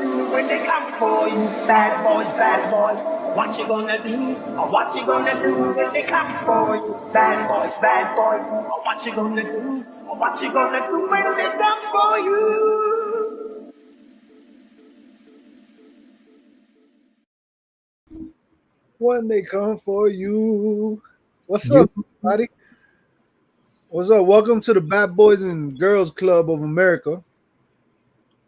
do when they come for you? Bad boys, bad boys. What you gonna do? Or what you gonna do when they come for you? Bad boys, bad boys. Or what you gonna do? Or what you gonna do when they come for you? When they come for you. What's up, buddy? What's up? Welcome to the Bad Boys and Girls Club of America.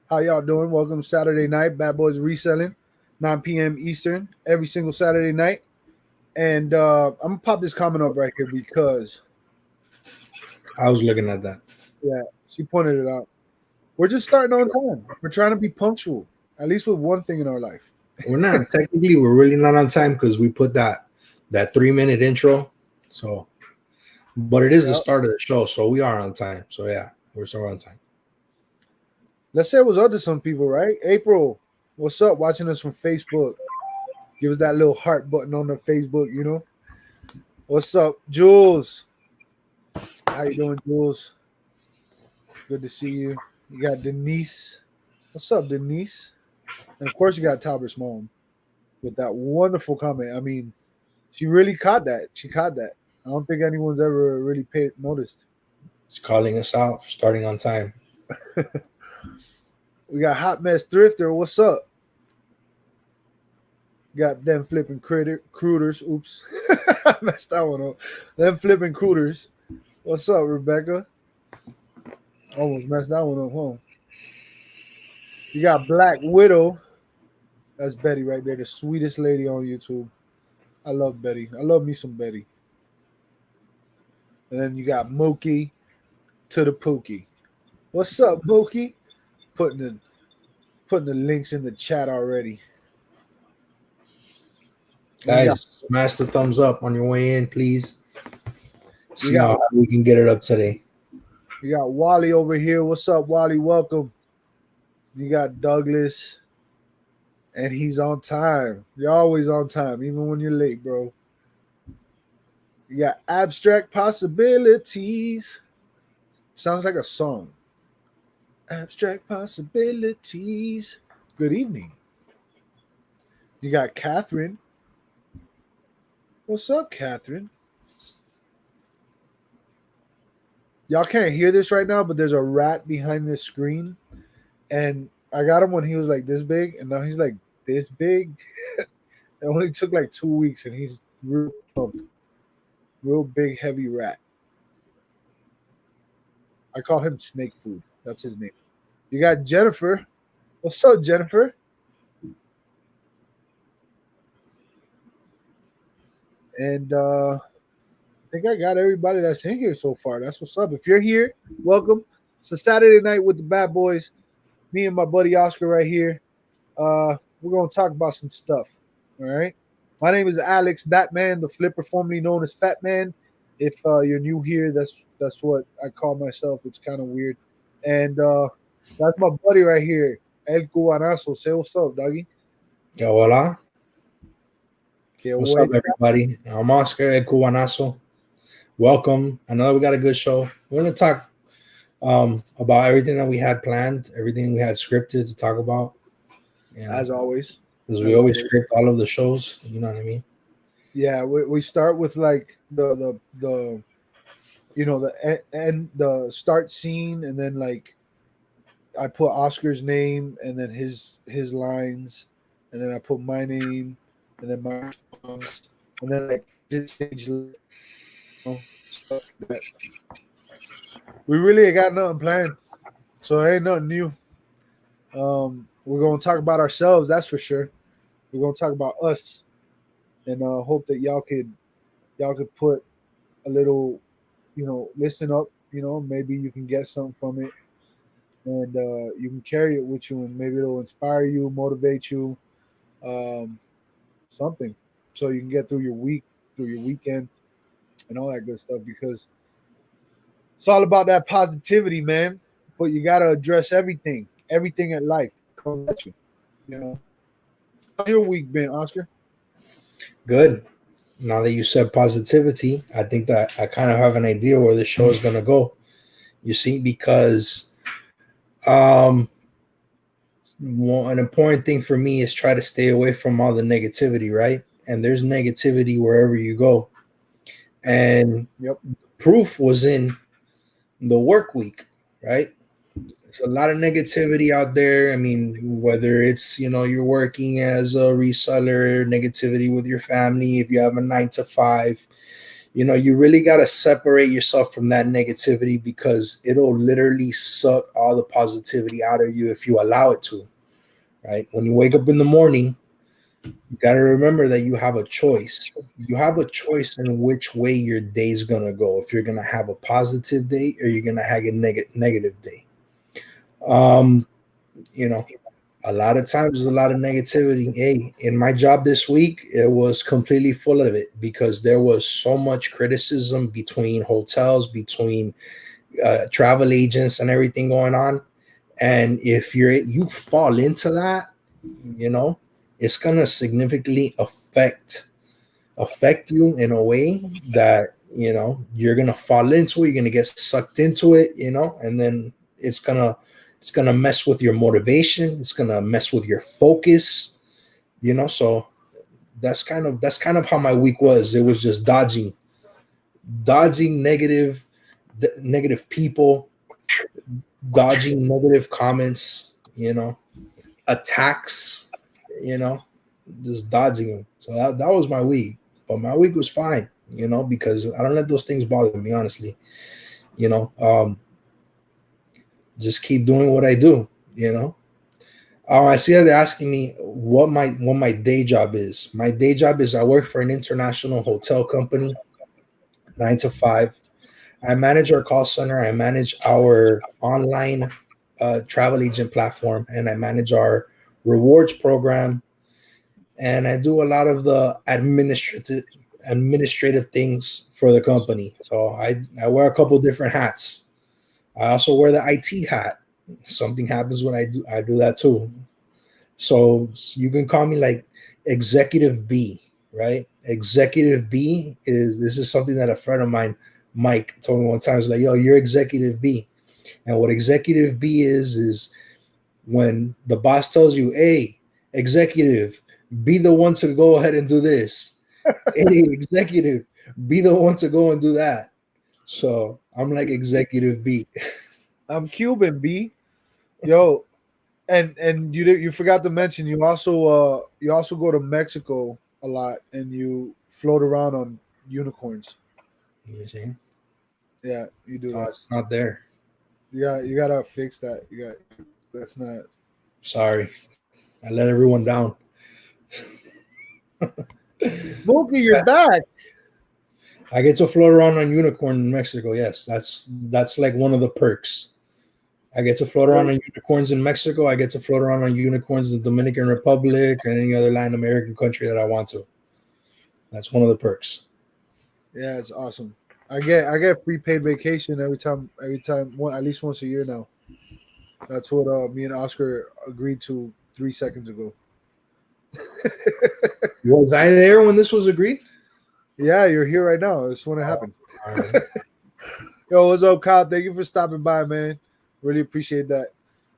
How y'all doing? Welcome to Saturday night, Bad Boys Reselling, 9 p.m. Eastern, every single Saturday night. And I'm gonna pop this comment up right here because I was looking at that. Yeah, she pointed it out. We're just starting on time. We're trying to be punctual, at least with one thing in our life. We're not technically. We're really not on time because we put that 3-minute intro. So, but it is the start of the show, so we are on time. So yeah, we're still on time. Let's say what's up to some people, right? April, what's up? Watching us from Facebook. Give us that little heart button on the Facebook, you know. What's up, Jules? How you doing, Jules? Good to see you. You got Denise. What's up, Denise? And of course, you got Talbert's mom with that wonderful comment. I mean, she really caught that. She caught that. I don't think anyone's ever really noticed. She's calling us out for starting on time. We got Hot Mess Thrifter. What's up? Got them flipping crooters. Oops. I messed that one up. Them flipping crooters. What's up, Rebecca? Almost messed that one up, huh? You got Black Widow. That's Betty right there, the sweetest lady on YouTube. I love Betty. I love me some Betty. And then you got Mookie to the Pookie. What's up, Mookie? Putting the links in the chat already. Guys, smash the thumbs up on your way in, please. See how we can get it up today. You got Wally over here. What's up, Wally? Welcome. You got Douglas, and he's on time. You're always on time, even when you're late, bro. You got Abstract Possibilities. Sounds like a song. Abstract Possibilities. Good evening. You got Catherine. What's up, Catherine? Y'all can't hear this right now, but there's a rat behind this screen. And I got him when he was like this big, and now he's like this big. It only took like 2 weeks, and he's real pumped. Real big, heavy rat. I call him Snake Food. That's his name. You got Jennifer. What's up, Jennifer? And I think I got everybody that's in here so far. That's what's up. If you're here, welcome. It's a Saturday night with the Bad Boys. Me and my buddy Oscar right here. We're going to talk about some stuff. All right. My name is Alex, that man, the flipper, formerly known as Fatman. If you're new here, that's what I call myself. It's kind of weird. And that's my buddy right here, El Cubanazo. Say what's up, doggy. Que hola. What's up, everybody? I'm Oscar, El Cubanazo. Welcome. I know we got a good show. We're going to talk about everything that we had planned, everything we had scripted to talk about. And as always. Because we always script all of the shows. You know what I mean? Yeah, we start with like the you know, the start scene, and then like I put Oscar's name and then his lines, and then I put my name and then my songs, and then like this stage, you know, stuff like that. We really got nothing planned, so it ain't nothing new. We're gonna talk about ourselves, that's for sure. We're gonna talk about us, and hope that y'all could put a little, you know, listen up. You know, maybe you can get something from it, and you can carry it with you, and maybe it'll inspire you, motivate you, something, so you can get through your week, through your weekend, and all that good stuff. Because it's all about that positivity, man. But you gotta address everything in life comes at you. You know, how's your week been, Oscar? Good. Now that you said positivity, I think that I kind of have an idea where the show is going to go. You see, because an important thing for me is try to stay away from all the negativity, right? And there's negativity wherever you go. And Yep. proof was in the work week, right? There's a lot of negativity out there. I mean, whether it's, you're working as a reseller, negativity with your family, if you have a 9 to 5, you really got to separate yourself from that negativity, because it'll literally suck all the positivity out of you if you allow it to, right? When you wake up in the morning, you got to remember that you have a choice. You have a choice in which way your day's going to go. If you're going to have a positive day or you're going to have a negative day. Um, a lot of times there's a lot of negativity. Hey, in my job this week, it was completely full of it, because there was so much criticism between hotels, between travel agents and everything going on. And if you fall into that, it's going to significantly affect you in a way that, you're going to fall into it. You're going to get sucked into it, and then it's gonna mess with your motivation. It's gonna mess with your focus, So that's kind of how my week was. It was just dodging negative people, dodging negative comments, attacks, you know, just dodging them. So that was my week. But my week was fine, because I don't let those things bother me, honestly. You know, um, just keep doing what I do. I see that they're asking me what my day job is. My day job is I work for an international hotel company, 9 to 5. I manage our call center. I manage our online travel agent platform, and I manage our rewards program. And I do a lot of the administrative things for the company. So I wear a couple different hats. I also wear the IT hat. Something happens when I do that too. So you can call me like Executive B, right? Executive B is something that a friend of mine, Mike, told me one time. He's like, yo, you're Executive B. And what Executive B is when the boss tells you, hey, executive, be the one to go ahead and do this. Hey, executive, be the one to go and do that. So I'm like Executive B. I'm Cuban, B. Yo, and you forgot to mention you also go to Mexico a lot and you float around on unicorns. Let me see. Yeah, you do Oh, that. it's not there. You gotta fix that. That's not. Sorry. I let everyone down. Smokey, you're back. I get to float around on unicorn in Mexico. Yes, that's like one of the perks. I get to float around on unicorns in Mexico. I get to float around on unicorns in the Dominican Republic and any other Latin American country that I want to. That's one of the perks. Yeah, it's awesome. I get free paid vacation every time at least once a year now. That's what me and Oscar agreed to 3 seconds ago. Was I there when this was agreed? Yeah, you're here right now. This is when it Oh, happened. all right. Yo, what's up, Kyle? Thank you for stopping by, man. Really appreciate that.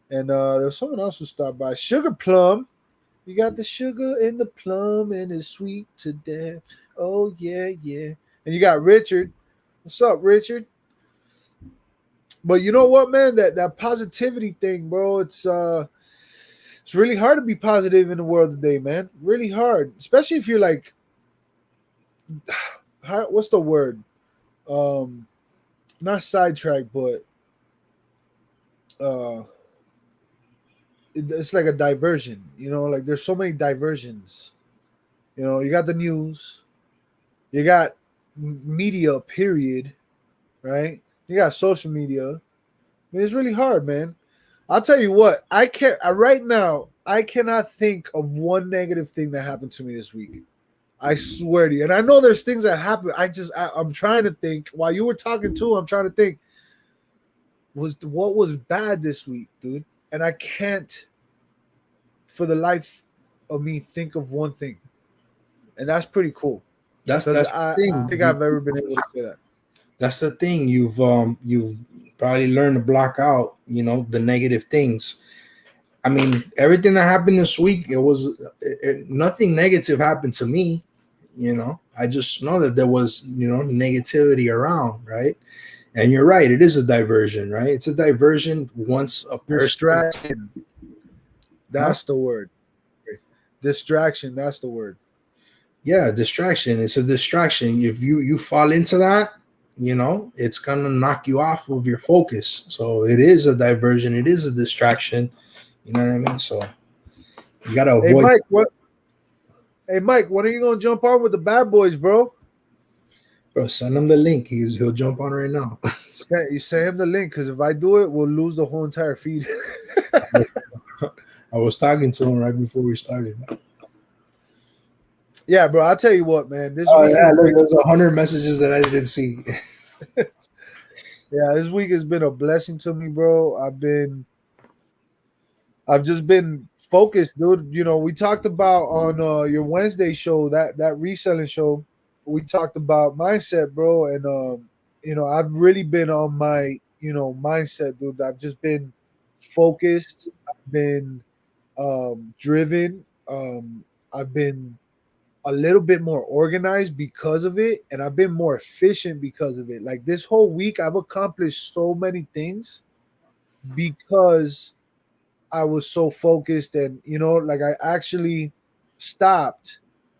And there was someone else who stopped by. Sugar Plum. You got the sugar in the plum and it's sweet to death. Oh yeah, yeah. And you got Richard. What's up, Richard? But you know what, man? That positivity thing, bro. It's really hard to be positive in the world today, man. Really hard, especially if you're like, what's the word? Um, Not sidetracked, but uh, it's like a diversion. Like there's so many diversions. You got the news, you got media, period, right? You got social media. I mean, it's really hard, man. I'll tell you what, I can't right now. I cannot think of one negative thing that happened to me this week. I swear to you, and I know there's things that happen. I'm trying to think while you were talking too. I'm trying to think what was bad this week, dude, and I can't for the life of me think of one thing, and that's pretty cool because That's I the don't think thing. I've ever been able to say that. That's the thing. You've probably learned to block out, the negative things. I mean, everything that happened this week, nothing negative happened to me. I just know that there was, negativity around, right? And you're right, it is a diversion, right? It's a diversion once a person, Distraction. huh? That's the word. Distraction. That's the word. Yeah, distraction. It's a distraction. If you fall into that, it's gonna knock you off of your focus. So it is a diversion. It is a distraction. You know what I mean? So you gotta Hey avoid. Mike, what? Hey Mike, when are you gonna jump on with the Bad Boys, bro? Bro, send him the link. He'll jump on right now. You send him the link because if I do it, we'll lose the whole entire feed. I was talking to him right before we started. Yeah, bro. I'll tell you what, man. This Oh week has yeah, look, been there's 100 messages that I didn't see. this week has been a blessing to me, bro. I've just been focused, dude. You know, we talked about on your Wednesday show, that reselling show, we talked about mindset, bro. And I've really been on my, mindset, dude. I've just been focused, I've been driven, I've been a little bit more organized because of it, and I've been more efficient because of it. Like this whole week, I've accomplished so many things because I was so focused, and like I actually stopped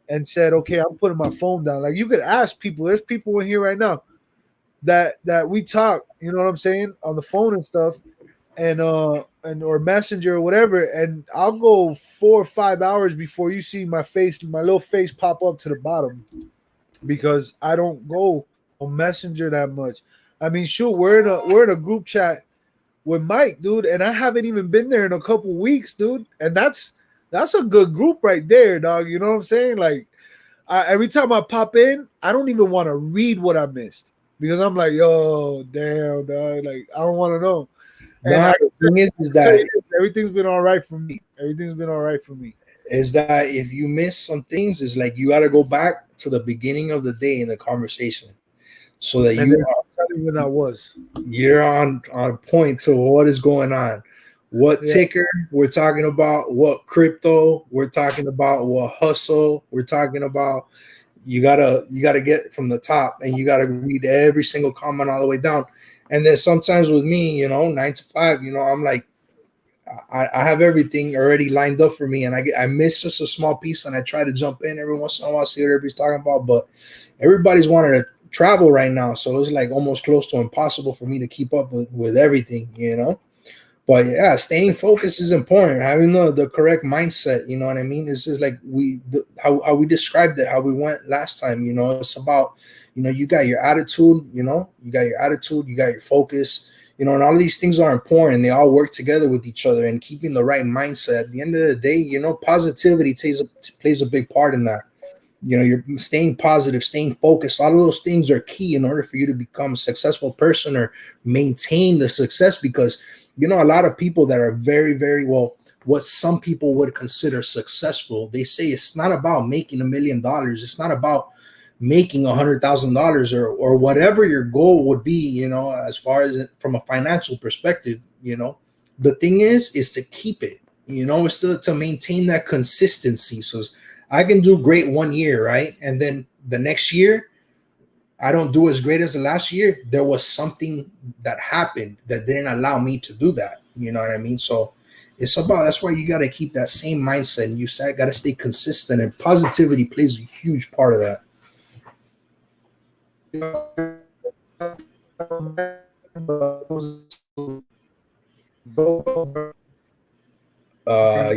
and said, "Okay, I'm putting my phone down." Like you could ask people. There's people in here right now that we talk. You know what I'm saying, on the phone and stuff, and or messenger or whatever, and I'll go 4 or 5 hours before you see my little face pop up to the bottom, because I don't go on messenger that much. I mean, shoot, we're in a group chat with Mike, dude, and I haven't even been there in a couple weeks, dude, and that's a good group right there, dog. You know what I'm saying? Like, every time I pop in, I don't even want to read what I missed, because I'm like, yo, damn, dog, like I don't want to know. And No, the thing is tell that you this, everything's been all right for me. Everything's been all right for me. if you miss some things, it's like you got to go back to the beginning of the day in the conversation, so that And then tell me when that was. you're on point to what is going on, what Yeah, ticker we're talking about, what crypto we're talking about, what hustle we're talking about. You gotta get from the top, and you gotta read every single comment all the way down. And then sometimes with me, 9 to 5, I'm like, I have everything already lined up for me, and I miss just a small piece, and I try to jump in every once in a while, see what everybody's talking about. But everybody's wanting to travel right now, so it's like almost close to impossible for me to keep up with everything. But yeah, staying focused is important. Having the correct mindset, you know what I mean? It's just like how we described it, how we went last time. It's about, you got your attitude, you got your focus, and all of these things are important. They all work together with each other, and keeping the right mindset. At the end of the day, positivity plays a big part in that. You're staying positive, staying focused. All of those things are key in order for you to become a successful person or maintain the success, because a lot of people that are very, very well, what some people would consider successful, they say it's not about making $1 million. It's not about making $100,000 or whatever your goal would be, as far as from a financial perspective. The thing is to keep it, it's to maintain that consistency. So I can do great one year, right? And then the next year, I don't do as great as the last year. There was something that happened that didn't allow me to do that. You know what I mean? So that's why you got to keep that same mindset, and you got to stay consistent, and positivity plays a huge part of that. You're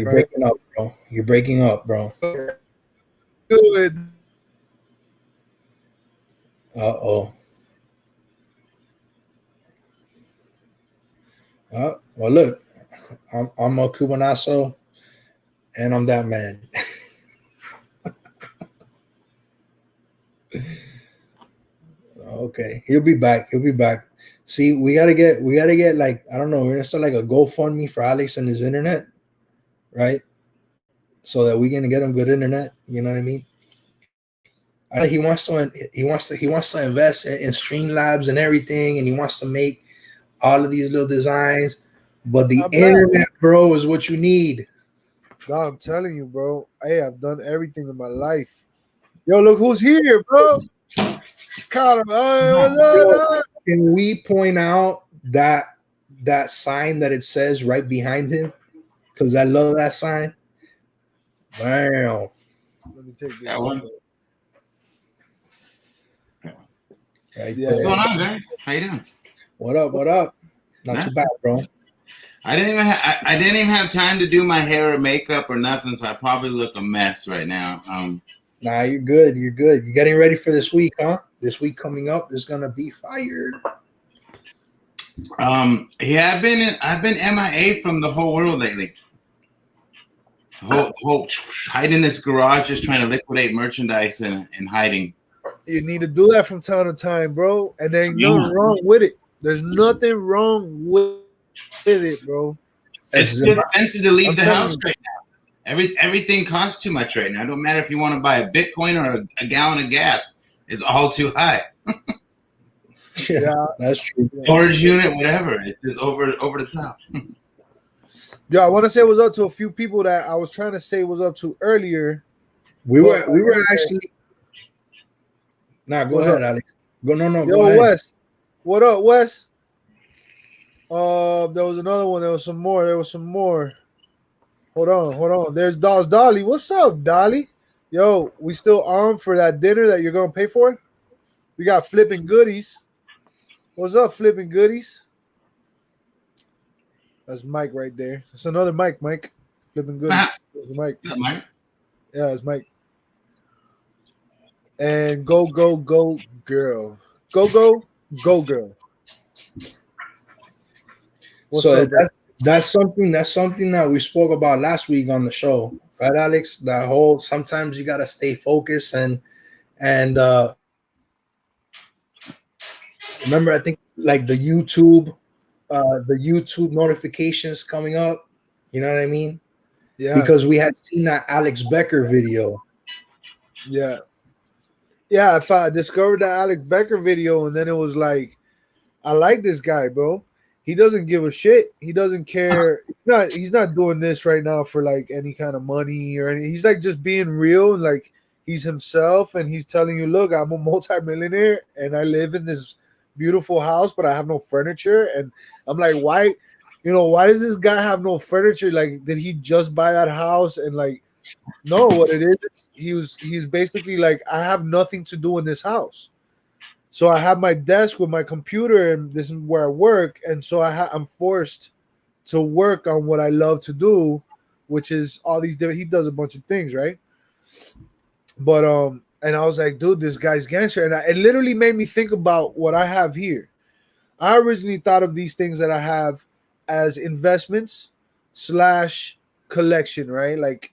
breaking up, bro. You're breaking up, bro. Good. Uh-oh. Well, look, I'm a Cubanazo, and I'm that man. Okay, he'll be back. He'll be back. See, we gotta get like, I don't know. We're gonna start like a GoFundMe for Alex and his internet, right? So that we can get him good internet. You know what I mean? I think he wants to invest in Streamlabs and everything, and he wants to make all of these little designs. But the I'm black. internet, bro, is what you need. No, I'm telling you, bro. Hey, I've done everything in my life. Yo, look who's here, bro. Caught him. Hey, what's up? Can we point out that sign that it says right behind him? Because I love that sign. Wow. Let me take this. That one. Right Yeah. What's there. going on, guys? How you doing? What up? What up? Not Nah. too bad, bro. I didn't even have time to do my hair or makeup or nothing, so I probably look a mess right now. Nah, you're good. You're good. You getting ready for this week, huh? This week coming up is gonna be fire. Yeah, I've been MIA from the whole world lately. The whole hiding in this garage, just trying to liquidate merchandise and hiding. You need to do that from time to time, bro. And there ain't nothing wrong with it. There's nothing wrong with it, bro. It's too expensive to leave the house you. right now. Everything costs too much right now. It don't matter if you want to buy a Bitcoin or a gallon of gas. It's all too high. Yeah, that's true. Storage unit, whatever. It's just over the top. Yeah, I want to say what's up to a few people that I was trying to say was up to earlier. We were actually. Nah, go ahead, Alex. Go ahead. Wes. What up, Wes? There was another one. There was some more. Hold on. There's Dolly. What's up, Dolly? Yo, we still armed for that dinner that you're gonna pay for? We got Flippin Goodies. What's up, Flippin Goodies? That's Mike right there. It's another Mike. Flippin Goodies. Mike. Is that Mike? Yeah, it's Mike. And go girl. Go girl. What's so up, that's something that we spoke about last week on the show, right, Alex? That whole sometimes you gotta stay focused and remember, I think like the YouTube notifications coming up. You know what I mean? Yeah. Because we had seen that Alex Becker video. Yeah. Yeah, if I discovered that Alex Becker video, and then it was like, I like this guy, bro. He doesn't give a shit. He doesn't care. He's not doing this right now for like any kind of money or anything. He's like just being real and like he's himself, and he's telling you, look, I'm a multimillionaire and I live in this beautiful house, but I have no furniture. And I'm like, why does this guy have no furniture? Like, did he just buy that house? And like, no, what it is, he's basically like, I have nothing to do in this house. So I have my desk with my computer, and this is where I work. And so I'm forced to work on what I love to do, which is all these different. He does a bunch of things, right? But and I was like, dude, this guy's gangster, and it literally made me think about what I have here. I originally thought of these things that I have as investments / collection, right? Like,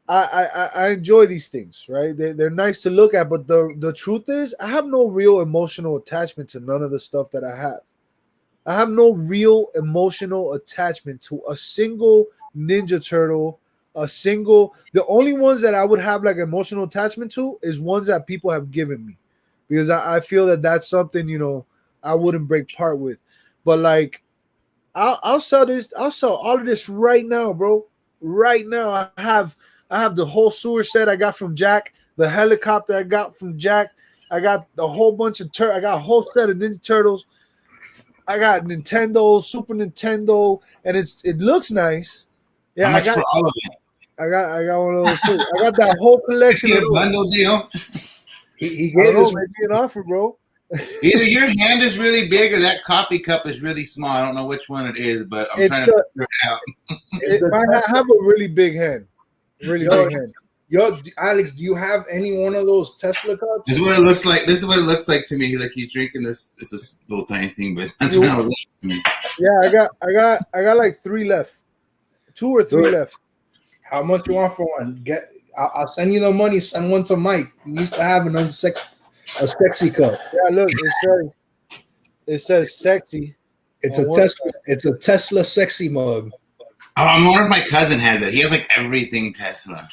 I enjoy these things, right? They're nice to look at, but the truth is, I have no real emotional attachment to none of the stuff that I have. I have no real emotional attachment to a single Ninja Turtle, the only ones that I would have like emotional attachment to is ones that people have given me, because I feel that that's something, I wouldn't break part with. But like, I'll sell this. I'll sell all of this right now, bro. Right now, I have the whole sewer set I got from Jack, the helicopter I got from Jack. I got the whole bunch of I got a whole set of Ninja Turtles. I got Nintendo, Super Nintendo, and it looks nice. Yeah, How much for all of it? I got one of those too. I got that whole collection of bundle deal. He gave us maybe an offer, bro. Either your hand is really big or that coffee cup is really small. I don't know which one it is, but I'm trying to figure it out. I have a really big hand. Really big hand. Yo, Alex, do you have any one of those Tesla cups? This is what it looks like. This is what it looks like to me. Like he's drinking this. It's a little tiny thing, but that's what it looks to me. Yeah, I got like 3 left. 2 or 3 left. How much you want for one? I'll send you the money. Send one to Mike. He needs to have a sexy cup. Yeah, look, it says sexy. It's a Tesla. It's a Tesla sexy mug. One of my cousin has it. He has like everything Tesla.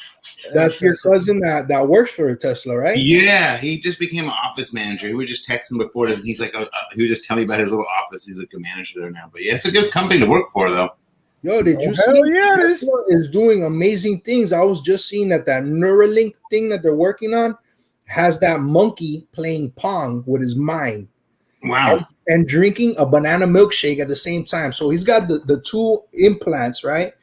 That's your cousin that works for a Tesla, right? Yeah, he just became an office manager. He was just texting before this. He's like, he was just telling me about his little office. He's like a manager there now. But yeah, it's a good company to work for, though. Yo, did you see? Yeah, Tesla is doing amazing things. I was just seeing that Neuralink thing that they're working on has that monkey playing Pong with his mind. Wow. And drinking a banana milkshake at the same time. So he's got the two implants, right?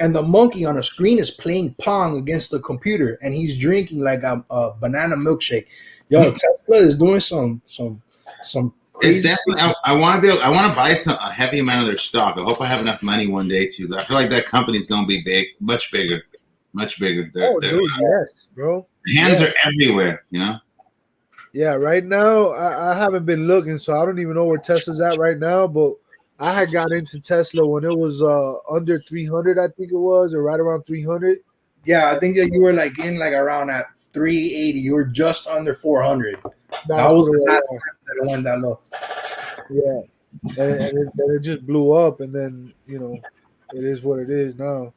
And the monkey on a screen is playing Pong against the computer, and he's drinking like a banana milkshake. Yo, Tesla is doing some crazy. It's definitely. I want to buy a heavy amount of their stock. I hope I have enough money one day to. I feel like that company's going to be big, much bigger, much bigger. Dude, yes, bro. Hands are everywhere, you know. Yeah, right now I haven't been looking, so I don't even know where Tesla's at right now. But I had got into Tesla when it was under 300, I think it was, or right around 300. Yeah, I think that you were like in like around at 380. You were just under 400. That was the last time that it went that low. Yeah, and it just blew up, and then it is what it is now.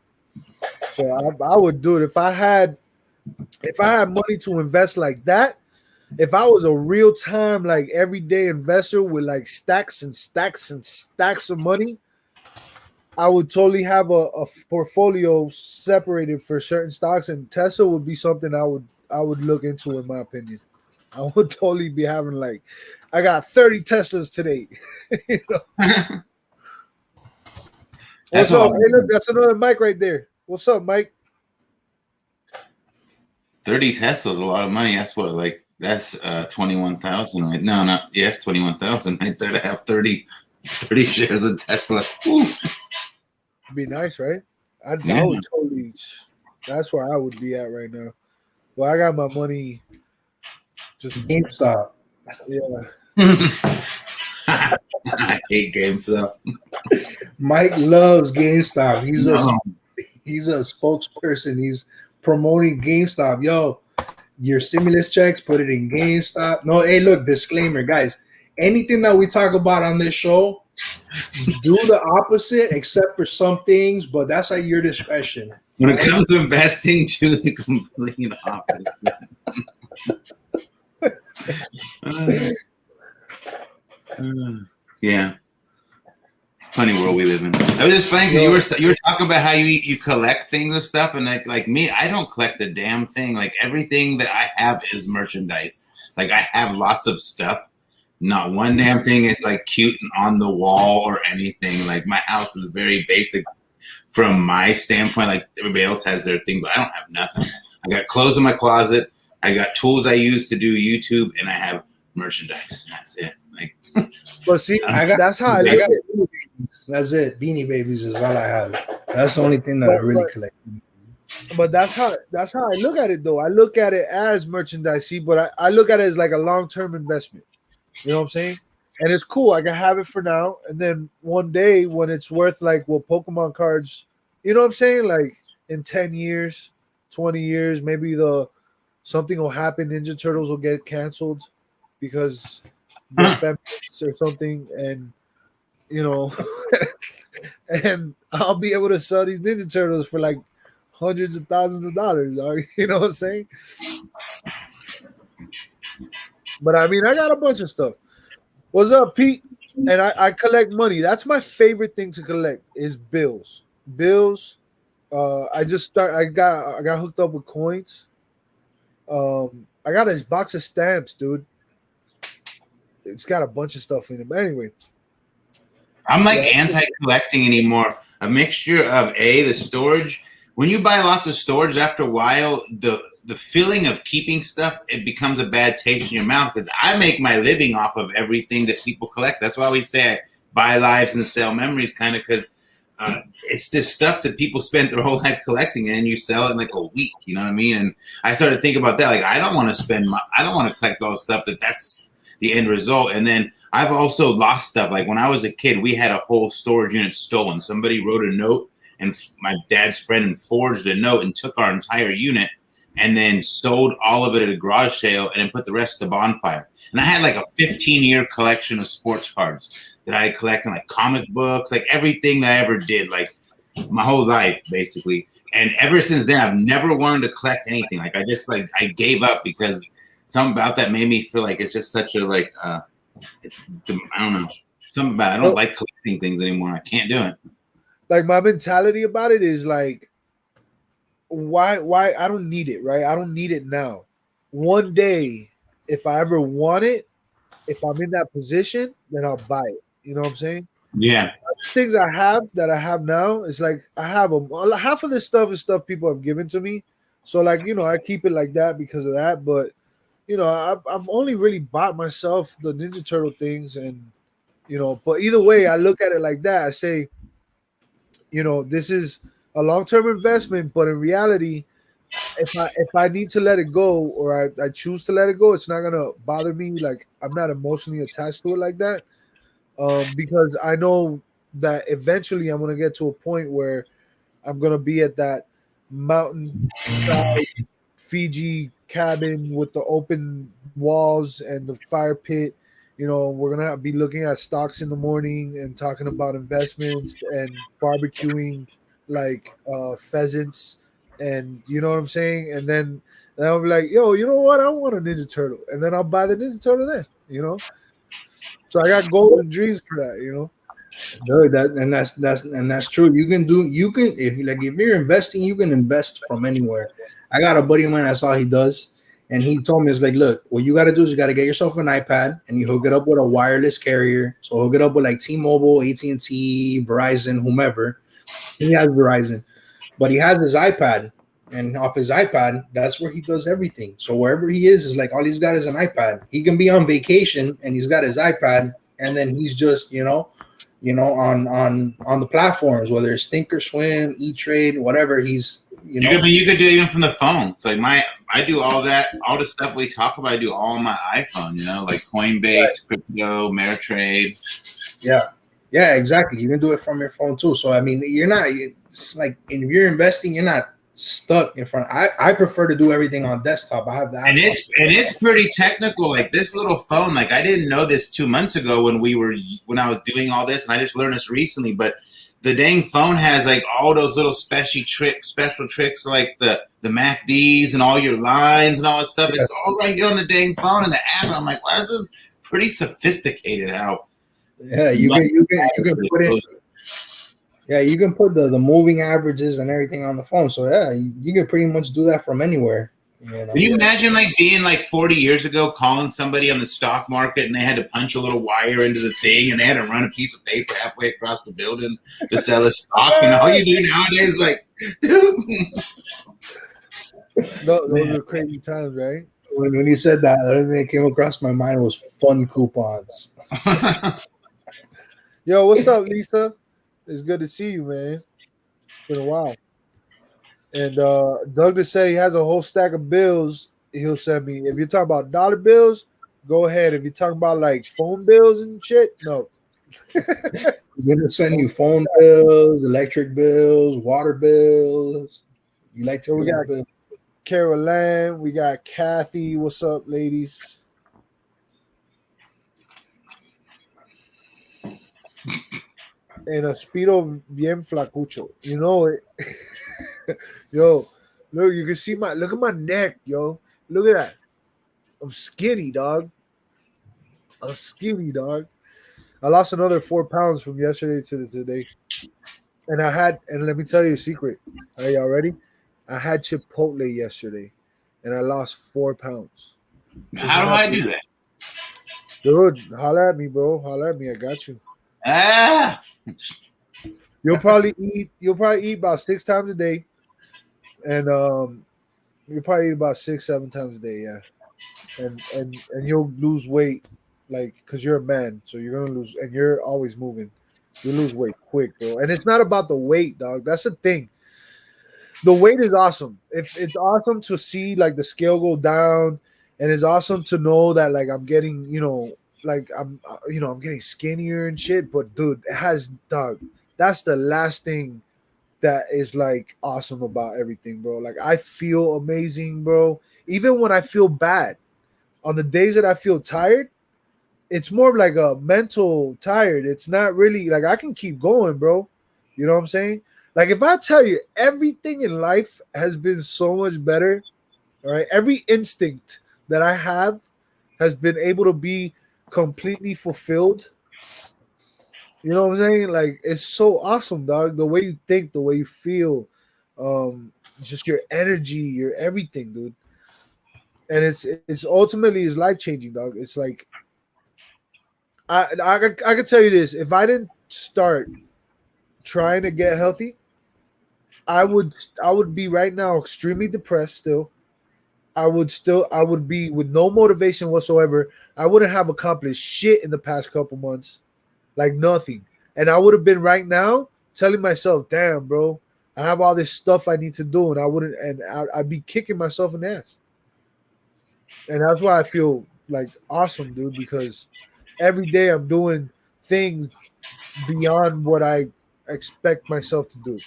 So I would do it if I had money to invest like that. If I was a real time, like everyday investor with like stacks and stacks and stacks of money, I would totally have a portfolio separated for certain stocks, and Tesla would be something I would look into, in my opinion. I would totally be having like, I got 30 Teslas today. What's up? Hey, look, that's another Mike right there. What's up, Mike? 30 Teslas, a lot of money. That's what, like, that's 21,000, right? No, not yes, 21,000 right there to have 30 shares of Tesla. Woo. Be nice, right? I would totally. That's where I would be at right now. Well, I got my money. Just GameStop. Yeah. I hate GameStop. Mike loves GameStop. He's a spokesperson. He's promoting GameStop. Yo, your stimulus checks, put it in GameStop. No, hey, look, disclaimer, guys. Anything that we talk about on this show, do the opposite, except for some things, but that's at your discretion. When it comes to investing, do the complete opposite. Yeah. Funny world we live in. That was just funny because you were talking about how you collect things and stuff, and like me, I don't collect a damn thing. Like everything that I have is merchandise. Like I have lots of stuff. Not one damn thing is like cute and on the wall or anything. Like my house is very basic from my standpoint. Like everybody else has their thing, but I don't have nothing. I got clothes in my closet. I got tools I use to do YouTube, and I have merchandise. That's it. Like, but see, that's how I look at it. That's it. Beanie Babies is all I have. That's the only thing that I really collect. But that's how I look at it, though. I look at it as merchandise, but I look at it as like a long-term investment. You know what I'm saying? And it's cool. I can have it for now, and then one day when it's worth like Pokemon cards, you know what I'm saying? Like in 10 years, 20 years, maybe something will happen. Ninja Turtles will get canceled because they're feminists or something, and and I'll be able to sell these Ninja Turtles for like hundreds of thousands of dollars. You know what I'm saying? But I mean, I got a bunch of stuff. What's up, Pete? And I collect money. That's my favorite thing to collect is bills. Bills. I got hooked up with coins. I got this box of stamps, dude. It's got a bunch of stuff in it. But anyway. I'm like anti-collecting anymore. A mixture of the storage. When you buy lots of storage, after a while, the feeling of keeping stuff, it becomes a bad taste in your mouth because I make my living off of everything that people collect. That's why we say I buy lives and sell memories, kind of because it's this stuff that people spend their whole life collecting, and you sell it in like a week. You know what I mean? And I started thinking about that. Like I don't want to collect all the stuff that's the end result. And then I've also lost stuff. Like when I was a kid, we had a whole storage unit stolen. Somebody wrote a note, and my dad's friend forged a note and took our entire unit and then sold all of it at a garage sale and then put the rest at the bonfire. And I had like a 15-year collection of sports cards that I had collected, like comic books, like everything that I ever did. Like my whole life, basically. And ever since then, I've never wanted to collect anything. Like I gave up because something about that made me feel like it's just such a it's I don't know, something about it. I don't like collecting things anymore. I can't do it. Like my mentality about it is like, why I don't need it, right? I don't need it now. One day, if I ever want it, if I'm in that position, then I'll buy it. You know what I'm saying? Yeah. Things I have now is like I have them. Half of this stuff is stuff people have given to me, so like I keep it like that because of that. But I've only really bought myself the Ninja Turtle things, and but either way, I look at it like that. I say, this is a long term investment, but in reality, if I need to let it go or I choose to let it go, it's not gonna bother me. Like I'm not emotionally attached to it like that, because I know that eventually I'm gonna get to a point where I'm gonna be at that mountain side Fiji cabin with the open walls and the fire pit. We're gonna be looking at stocks in the morning and talking about investments and barbecuing like pheasants, and you know what I'm saying. And then I'll be like, yo, you know what? I want a Ninja Turtle, and then I'll buy the Ninja Turtle then. So I got golden dreams for that. No, that's true. You can if you're investing, you can invest from anywhere. I got a buddy of mine. I saw he does, and he told me it's like, look, what you got to do is you got to get yourself an iPad and you hook it up with a wireless carrier. So hook it up with like T-Mobile, AT&T, Verizon, whomever. He has Verizon, but he has his iPad, and off his iPad, that's where he does everything. So wherever he is like all he's got is an iPad. He can be on vacation and he's got his iPad, and then he's just on the platforms, whether it's Thinkorswim, E-Trade, whatever. You could do it even from the phone. It's like I do all the stuff we talk about. I do all on my iPhone. Like Coinbase, right. Crypto, Ameritrade. Yeah, exactly. You can do it from your phone too. So I mean, you're not. It's like if you're investing, you're not stuck in front. I prefer to do everything on desktop. I have that, and it's pretty technical. Like this little phone. Like I didn't know this 2 months ago when I was doing all this, and I just learned this recently. But the dang phone has like all those little special tricks, like the MACDs and all your lines and all that stuff. Yeah. It's all right here on the dang phone and the app. And I'm like, wow, this is pretty sophisticated. How? Yeah, you can put it. Yeah, you can put the moving averages and everything on the phone. So yeah, you can pretty much do that from anywhere. Can you imagine like being like 40 years ago, calling somebody on the stock market and they had to punch a little wire into the thing and they had to run a piece of paper halfway across the building to sell a stock? And all you do nowadays is like, dude. No, those are crazy times, right? When you said that, the other thing that came across my mind was fun coupons. Yo, what's up, Lisa? It's good to see you, man. It's been a while. And Doug just said he has a whole stack of bills he'll send me. If you're talking about dollar bills, go ahead. If you're talking about like phone bills and shit, no. He's gonna send you phone bills, electric bills, water bills. You like to? We got bills. Carol Ann, we got Kathy. What's up, ladies? And a speedo bien flacucho. You know it. Yo, look, you can see look at my neck, yo. Look at that. I'm skinny, dog. I lost another 4 pounds from yesterday to today. And let me tell you a secret. Are y'all ready? I had Chipotle yesterday and I lost 4 pounds. How do I do that? Dude, holler at me, bro. Holler at me. I got you. You'll probably eat about 6 times a day. And you'll probably eat about 6-7 times a day, yeah. And you'll lose weight, like, because you're a man, so you're gonna lose, and you're always moving. You lose weight quick, bro. And it's not about the weight, dog. That's the thing. The weight is awesome. If it's awesome to see like the scale go down, and it's awesome to know that like I'm getting, like I'm getting skinnier and shit. But dude, that's the last thing that is like awesome about everything, bro. Like I feel amazing, bro. Even when I feel bad, on the days that I feel tired, it's more of like a mental tired. It's not really like I can keep going, bro. You know what I'm saying? Like if I tell you everything in life has been so much better, all right, every instinct that I have has been able to be completely fulfilled. You know what I'm saying? Like it's so awesome, dog. The way you think, the way you feel, um, just your energy, your everything, dude. And it's ultimately is life changing, dog. It's like I could tell you this: if I didn't start trying to get healthy, I would be right now extremely depressed still. I would be with no motivation whatsoever. I wouldn't have accomplished shit in the past couple months, like nothing. And I would have been right now telling myself, "Damn, bro, I have all this stuff I need to do," and I wouldn't, and I'd be kicking myself in the ass. And that's why I feel like awesome, dude, because every day I'm doing things beyond what I expect myself to do.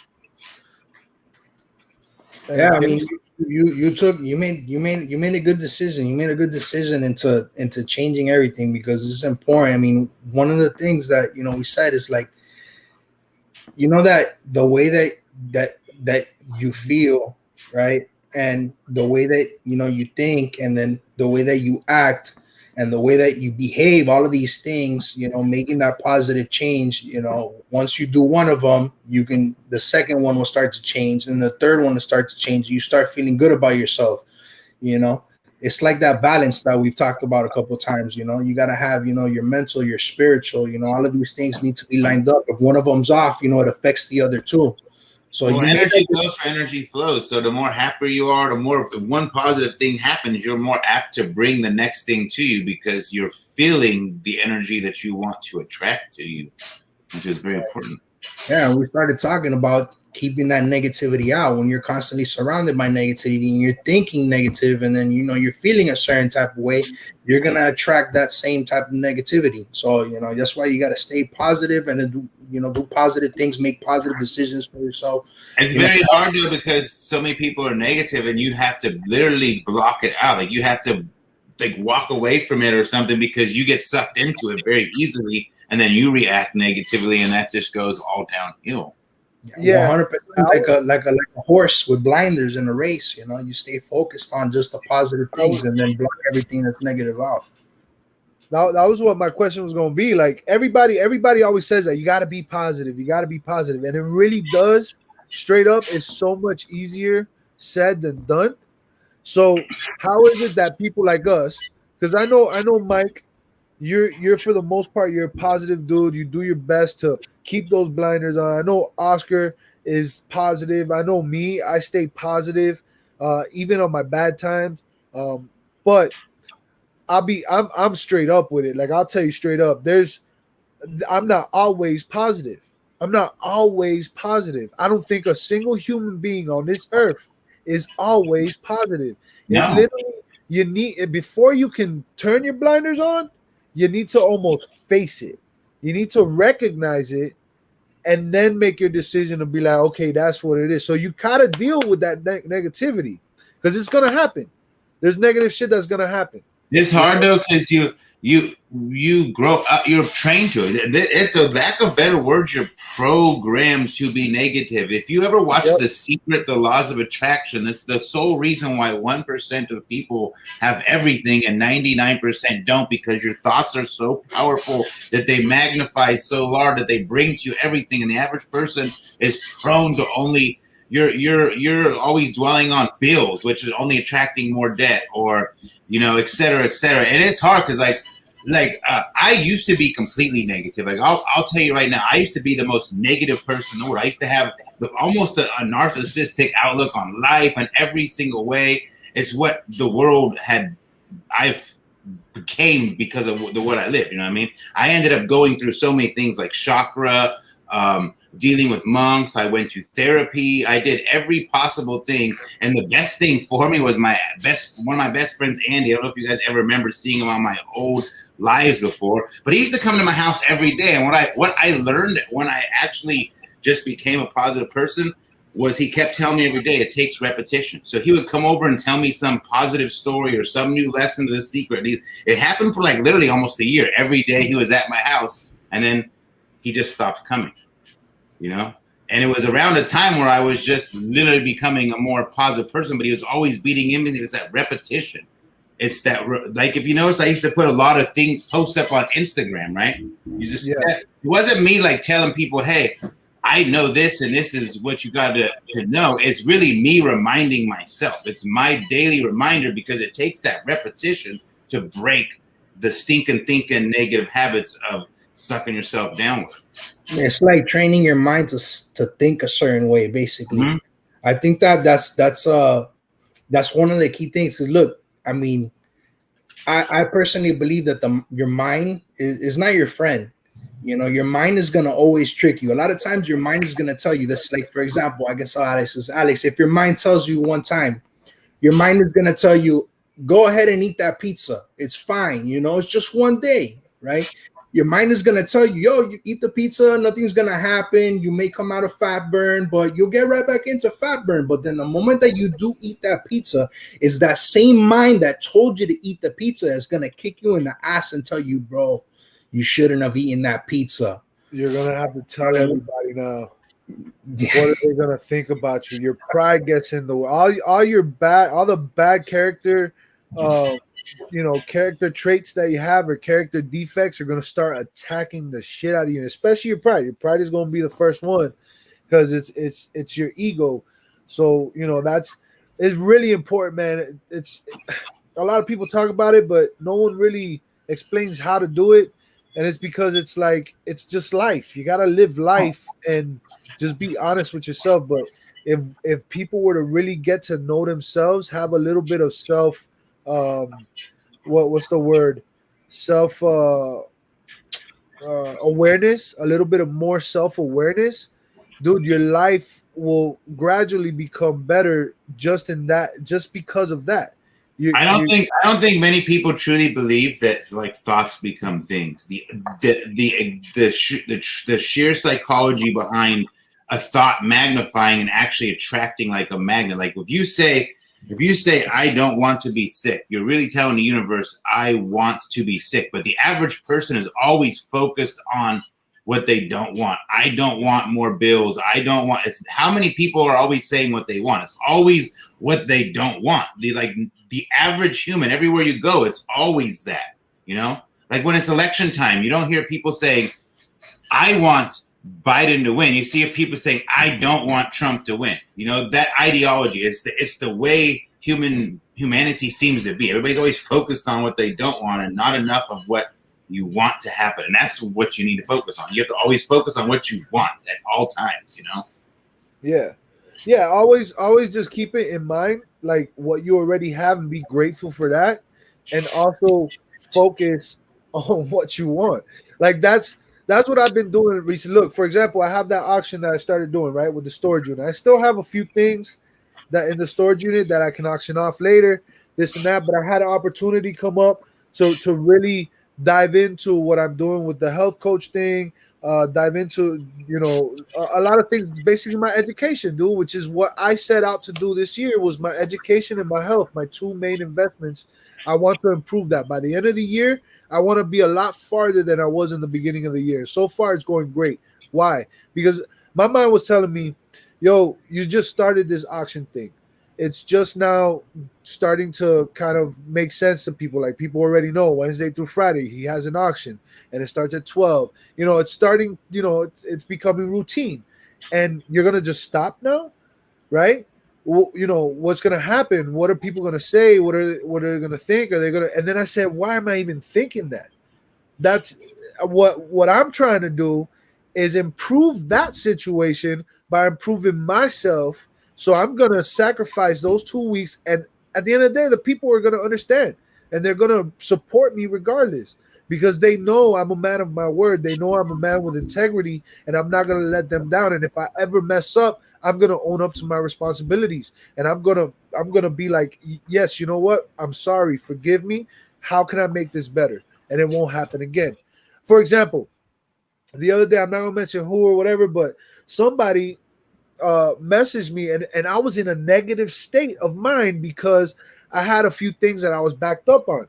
And Yeah, it I mean, gives you made a good decision. You made a good decision into changing everything because it's important. I mean, one of the things that we said is like, that the way that you feel, right, and the way that you think, and then the way that you act, and the way that you behave, all of these things, making that positive change. Once you do one of them, the second one will start to change, and the third one will start to change. You start feeling good about yourself. you know it's like that balance that we've talked about a couple of times. You got to have your mental, your spiritual, all of these things need to be lined up. If one of them's off, it affects the other two. So Well, you made energy that. goes for energy flows. So the more happier you are, the more if one positive thing happens, you're more apt to bring the next thing to you because you're feeling the energy that you want to attract to you, which is very important. Yeah, we started talking about keeping that negativity out. When you're constantly surrounded by negativity and you're thinking negative, and then you're feeling a certain type of way, you're gonna attract that same type of negativity. So that's why you got to stay positive, and then do positive things, make positive decisions for yourself. It's You know, very hard though because so many people are negative, and you have to literally block it out. Like you have to like walk away from it or something because you get sucked into it very easily, and then you react negatively, and that just goes all downhill. yeah. 100%, like a horse with blinders in a race. You stay focused on just the positive I things was, and then block everything that's negative out. that was what my question was going to be. Like everybody always says that you got to be positive, you got to be positive, and it really does. Straight up, is so much easier said than done. So how is it that people like us? Because I know, Mike, you're for the most part you're a positive dude. You do your best to keep those blinders on. I know Oscar is positive. I know me, I stay positive, even on my bad times. But I'm straight up with it. Like I'll tell you straight up, I'm not always positive. I'm not always positive. I don't think a single human being on this earth is always positive. It No, literally, you need, before you can turn your blinders on, you need to almost face it. You need to recognize it and then make your decision to be like, okay, that's what it is. So you gotta deal with that negativity because it's gonna happen. There's negative shit that's gonna happen. it's You hard know? though because you grow up, you're trained to it. At the lack of better words, you're programmed to be negative. If you ever watch Yep. The Secret, The Laws of Attraction, it's the sole reason why 1% of people have everything and 99% don't, because your thoughts are so powerful that they magnify so large that they bring to you everything. And the average person is prone to only you're always dwelling on bills, which is only attracting more debt, or et cetera, et cetera. And it's hard because I used to be completely negative. Like I'll tell you right now, I used to be the most negative person in the world. I used to have almost a narcissistic outlook on life and every single way. It's what the world I've became because of what I lived. You know what I mean? I ended up going through so many things like chakra, dealing with monks. I went to therapy. I did every possible thing. And the best thing for me was one of my best friends, Andy. I don't know if you guys ever remember seeing him on my old lives before, but he used to come to my house every day. And what I learned when I actually just became a positive person was he kept telling me every day it takes repetition. So he would come over and tell me some positive story or some new lesson to The Secret. It happened for like literally almost a year. Every day he was at my house, and then he just stopped coming. And it was around a time where I was just literally becoming a more positive person, but he was always beating in me. It's that repetition. It's that, like, if you notice, I used to put a lot of things, post up on Instagram, right? You just, Yeah. it wasn't me like telling people, hey, I know this and this is what you got to know. It's really me reminding myself. It's my daily reminder because it takes that repetition to break the stinking thinking negative habits of sucking yourself downward. It's like training your mind to think a certain way, basically. Mhm. I think that's one of the key things. Because look, I mean, I personally believe that your mind is not your friend. You know, your mind is gonna always trick you. A lot of times, your mind is gonna tell you this. Like, for example, I guess Alex is Alex. If your mind tells you one time, your mind is gonna tell you, go ahead and eat that pizza. It's fine. You know, it's just one day, right? Your mind is gonna tell you, yo, you eat the pizza, nothing's gonna happen. You may come out of fat burn, but you'll get right back into fat burn. But then the moment that you do eat that pizza, it's that same mind that told you to eat the pizza is gonna kick you in the ass and tell you, bro, you shouldn't have eaten that pizza. You're gonna have to tell everybody now. What are they gonna think about you? Your pride gets in the way. All the bad character, character traits that you have or character defects are gonna start attacking the shit out of you, especially your pride. Your pride is gonna be the first one because it's your ego. So it's really important, man. It's a lot of people talk about it, but no one really explains how to do it. And it's because it's like it's just life. You gotta live life and just be honest with yourself. But if people were to really get to know themselves, have a little bit of self, what's the word, self awareness, a little bit of more self awareness, dude, your life will gradually become better just because of that. I don't think many people truly believe that like thoughts become things. The sheer psychology behind a thought magnifying and actually attracting like a magnet. Like if you say I don't want to be sick, you're really telling the universe I want to be sick. But the average person is always focused on what they don't want. I don't want more bills. I don't want. It's how many people are always saying what they want. It's always what they don't want. The average human, everywhere you go, it's always that. Like when it's election time, you don't hear people saying, "I want Biden to win." You see people saying, "I don't want Trump to win." That ideology. It's the way humanity seems to be. Everybody's always focused on what they don't want and not enough of what you want to happen. And that's what you need to focus on. You have to always focus on what you want at all times. Yeah, always just keep it in mind, like what you already have, and be grateful for that, and also focus on what you want. Like that's what I've been doing recently. Look, for example, I have that auction that I started doing right with the storage unit. I still have a few things that in the storage unit that I can auction off later, this and that. But I had an opportunity come up to really dive into what I'm doing with the health coach thing. Dive into a lot of things, basically my education, dude, which is what I set out to do this year, was my education and my health, my two main investments. I want to improve that by the end of the year. I want to be a lot farther than I was in the beginning of the year. So far it's going great. Why? Because my mind was telling me, yo, you just started this auction thing. It's just now starting to kind of make sense to people. Like people already know Wednesday through Friday he has an auction and it starts at 12. It's starting, it's becoming routine. And you're going to just stop now, right? Well, what's going to happen? What are people going to say? What are they going to think? Are they going to? And then I said, why am I even thinking that? That's what I'm trying to do, is improve that situation by improving myself. So I'm gonna sacrifice those 2 weeks, and at the end of the day, the people are gonna understand and they're gonna support me regardless, because they know I'm a man of my word. They know I'm a man with integrity, and I'm not gonna let them down. And if I ever mess up, I'm gonna own up to my responsibilities, and I'm gonna be like, yes, you know what? I'm sorry. Forgive me. How can I make this better? And it won't happen again. For example, the other day, I'm not gonna mention who or whatever, but somebody messaged me, and I was in a negative state of mind because I had a few things that I was backed up on.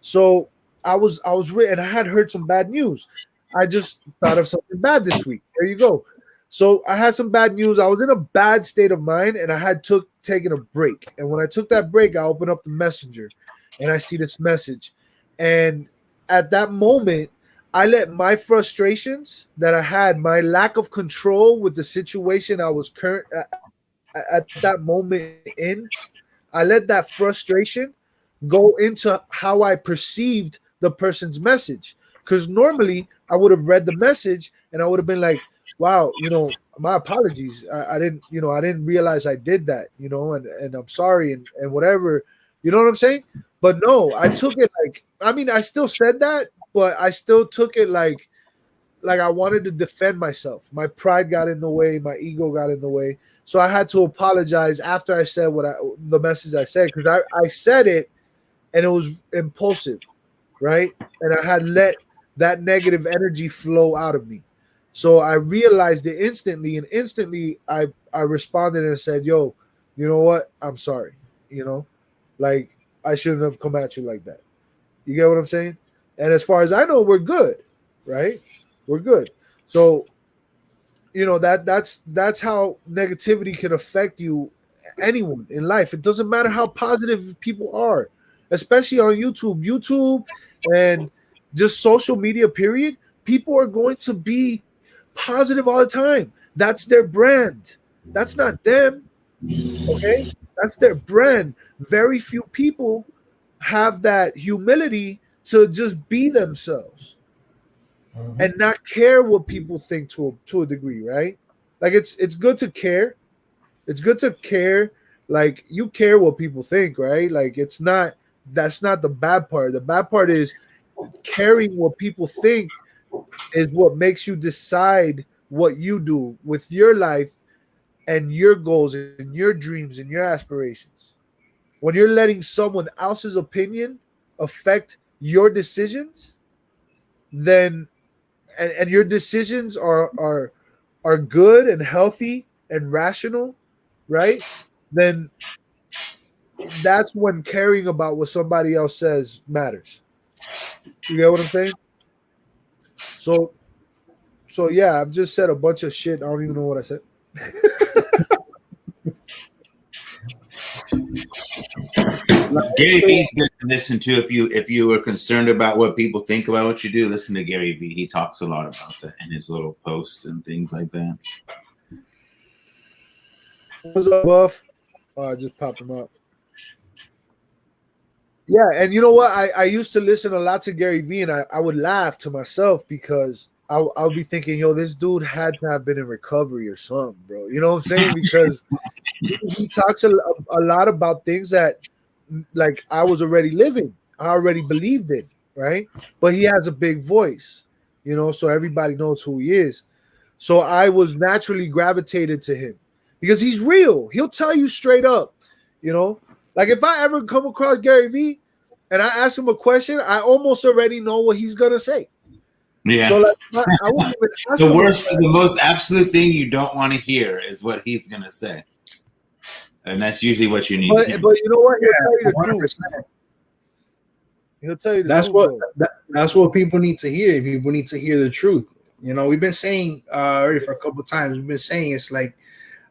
So and I had heard some bad news. I just thought of something bad this week. There you go. So I had some bad news. I was in a bad state of mind, and I had taken a break. And when I took that break, I opened up the messenger, and I see this message. And at that moment, I let my frustrations that I had, my lack of control with the situation I was current at that moment in, I let that frustration go into how I perceived the person's message. Because normally I would have read the message and I would have been like, wow, my apologies. I didn't, I didn't realize I did that, and I'm sorry and whatever. You know what I'm saying? But no, I took it like, I mean, I still said that, but I still took it like I wanted to defend myself. My pride got in the way, my ego got in the way. So I had to apologize after I said the message I said, because I said it and it was impulsive, right? And I had let that negative energy flow out of me. So I realized it instantly, and instantly I responded and said, "Yo, you know what? I'm sorry. You know, like I shouldn't have come at you like that." You get what I'm saying? And as far as I know, we're good, right? We're good. So that's how negativity can affect you, anyone in life. It doesn't matter how positive people are, especially on YouTube and just social media, period. People are going to be positive all the time. That's their brand. That's not them. Okay, that's their brand. Very few people have that humility to just be themselves and not care what people think to a degree, right? Like it's good to care. It's good to care. Like you care what people think, right? Like that's not the bad part. The bad part is caring what people think is what makes you decide what you do with your life and your goals and your dreams and your aspirations. When you're letting someone else's opinion affect your decisions, then and your decisions are good and healthy and rational, right? Then that's when caring about what somebody else says matters. You get what I'm saying? So yeah, I've just said a bunch of shit. I don't even know what I said. Gary Vee's good to listen to if you were concerned about what people think about what you do. Listen to Gary Vee. He talks a lot about that in his little posts and things like that. What's up, Buff? Oh, I just popped him up. Yeah, and you know what? I used to listen a lot to Gary Vee, and I would laugh to myself because I would be thinking, yo, this dude had to have been in recovery or something, bro. You know what I'm saying? Because he talks a lot about things that like I was already living. I already believed in, right? But he has a big voice, so everybody knows who he is. So I was naturally gravitated to him because he's real. He'll tell you straight up, you know. Like if I ever come across Gary Vee and I ask him a question, I almost already know what he's gonna say. Yeah. So like I wouldn't even ask The him worst, the most absolute thing you don't want to hear is what he's gonna say, and that's usually what you need. But to hear. you know what? He'll tell you the 100%. truth. He'll tell you the That's truth. that's what people need to hear. People need to hear the truth. We've been saying already for a couple of times. We've been saying it's like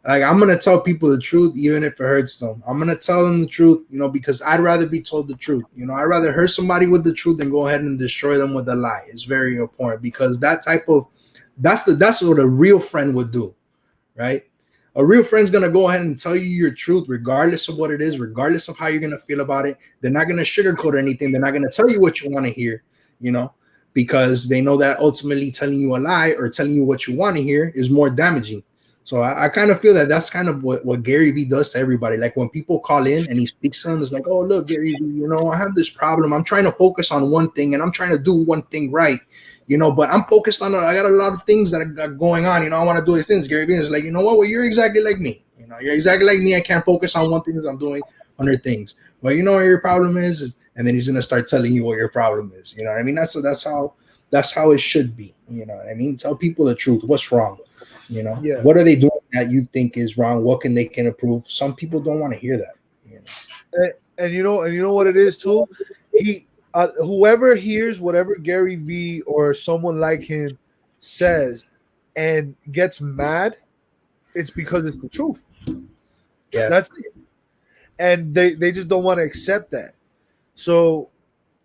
I'm gonna tell people the truth, even if it hurts them. I'm gonna tell them the truth, because I'd rather be told the truth. I'd rather hurt somebody with the truth than go ahead and destroy them with a lie. It's very important because that's what a real friend would do, right? A real friend's gonna go ahead and tell you your truth, regardless of what it is, regardless of how you're gonna feel about it. They're not gonna sugarcoat anything. They're not gonna tell you what you want to hear, because they know that ultimately telling you a lie or telling you what you want to hear is more damaging. So I kind of feel that that's kind of what Gary Vee does to everybody. Like when people call in and he speaks to them, it's like, oh, look, Gary Vee, I have this problem. I'm trying to focus on one thing and I'm trying to do one thing right, but I'm focused on, I got a lot of things that are going on. I want to do these things. Gary Vee is like, you know what? Well, you're exactly like me. You're exactly like me. I can't focus on one thing as I'm doing 100 things. Well, you know what your problem is? And then he's going to start telling you what your problem is. You know what I mean? That's how it should be. You know what I mean? Tell people the truth. What's wrong? Yeah. What are they doing that you think is wrong? What can improve? Some people don't want to hear that. And you know what it is too. Whoever hears whatever Gary Vee or someone like him says, and gets mad, it's because it's the truth. Yeah. That's it. And they just don't want to accept that. So,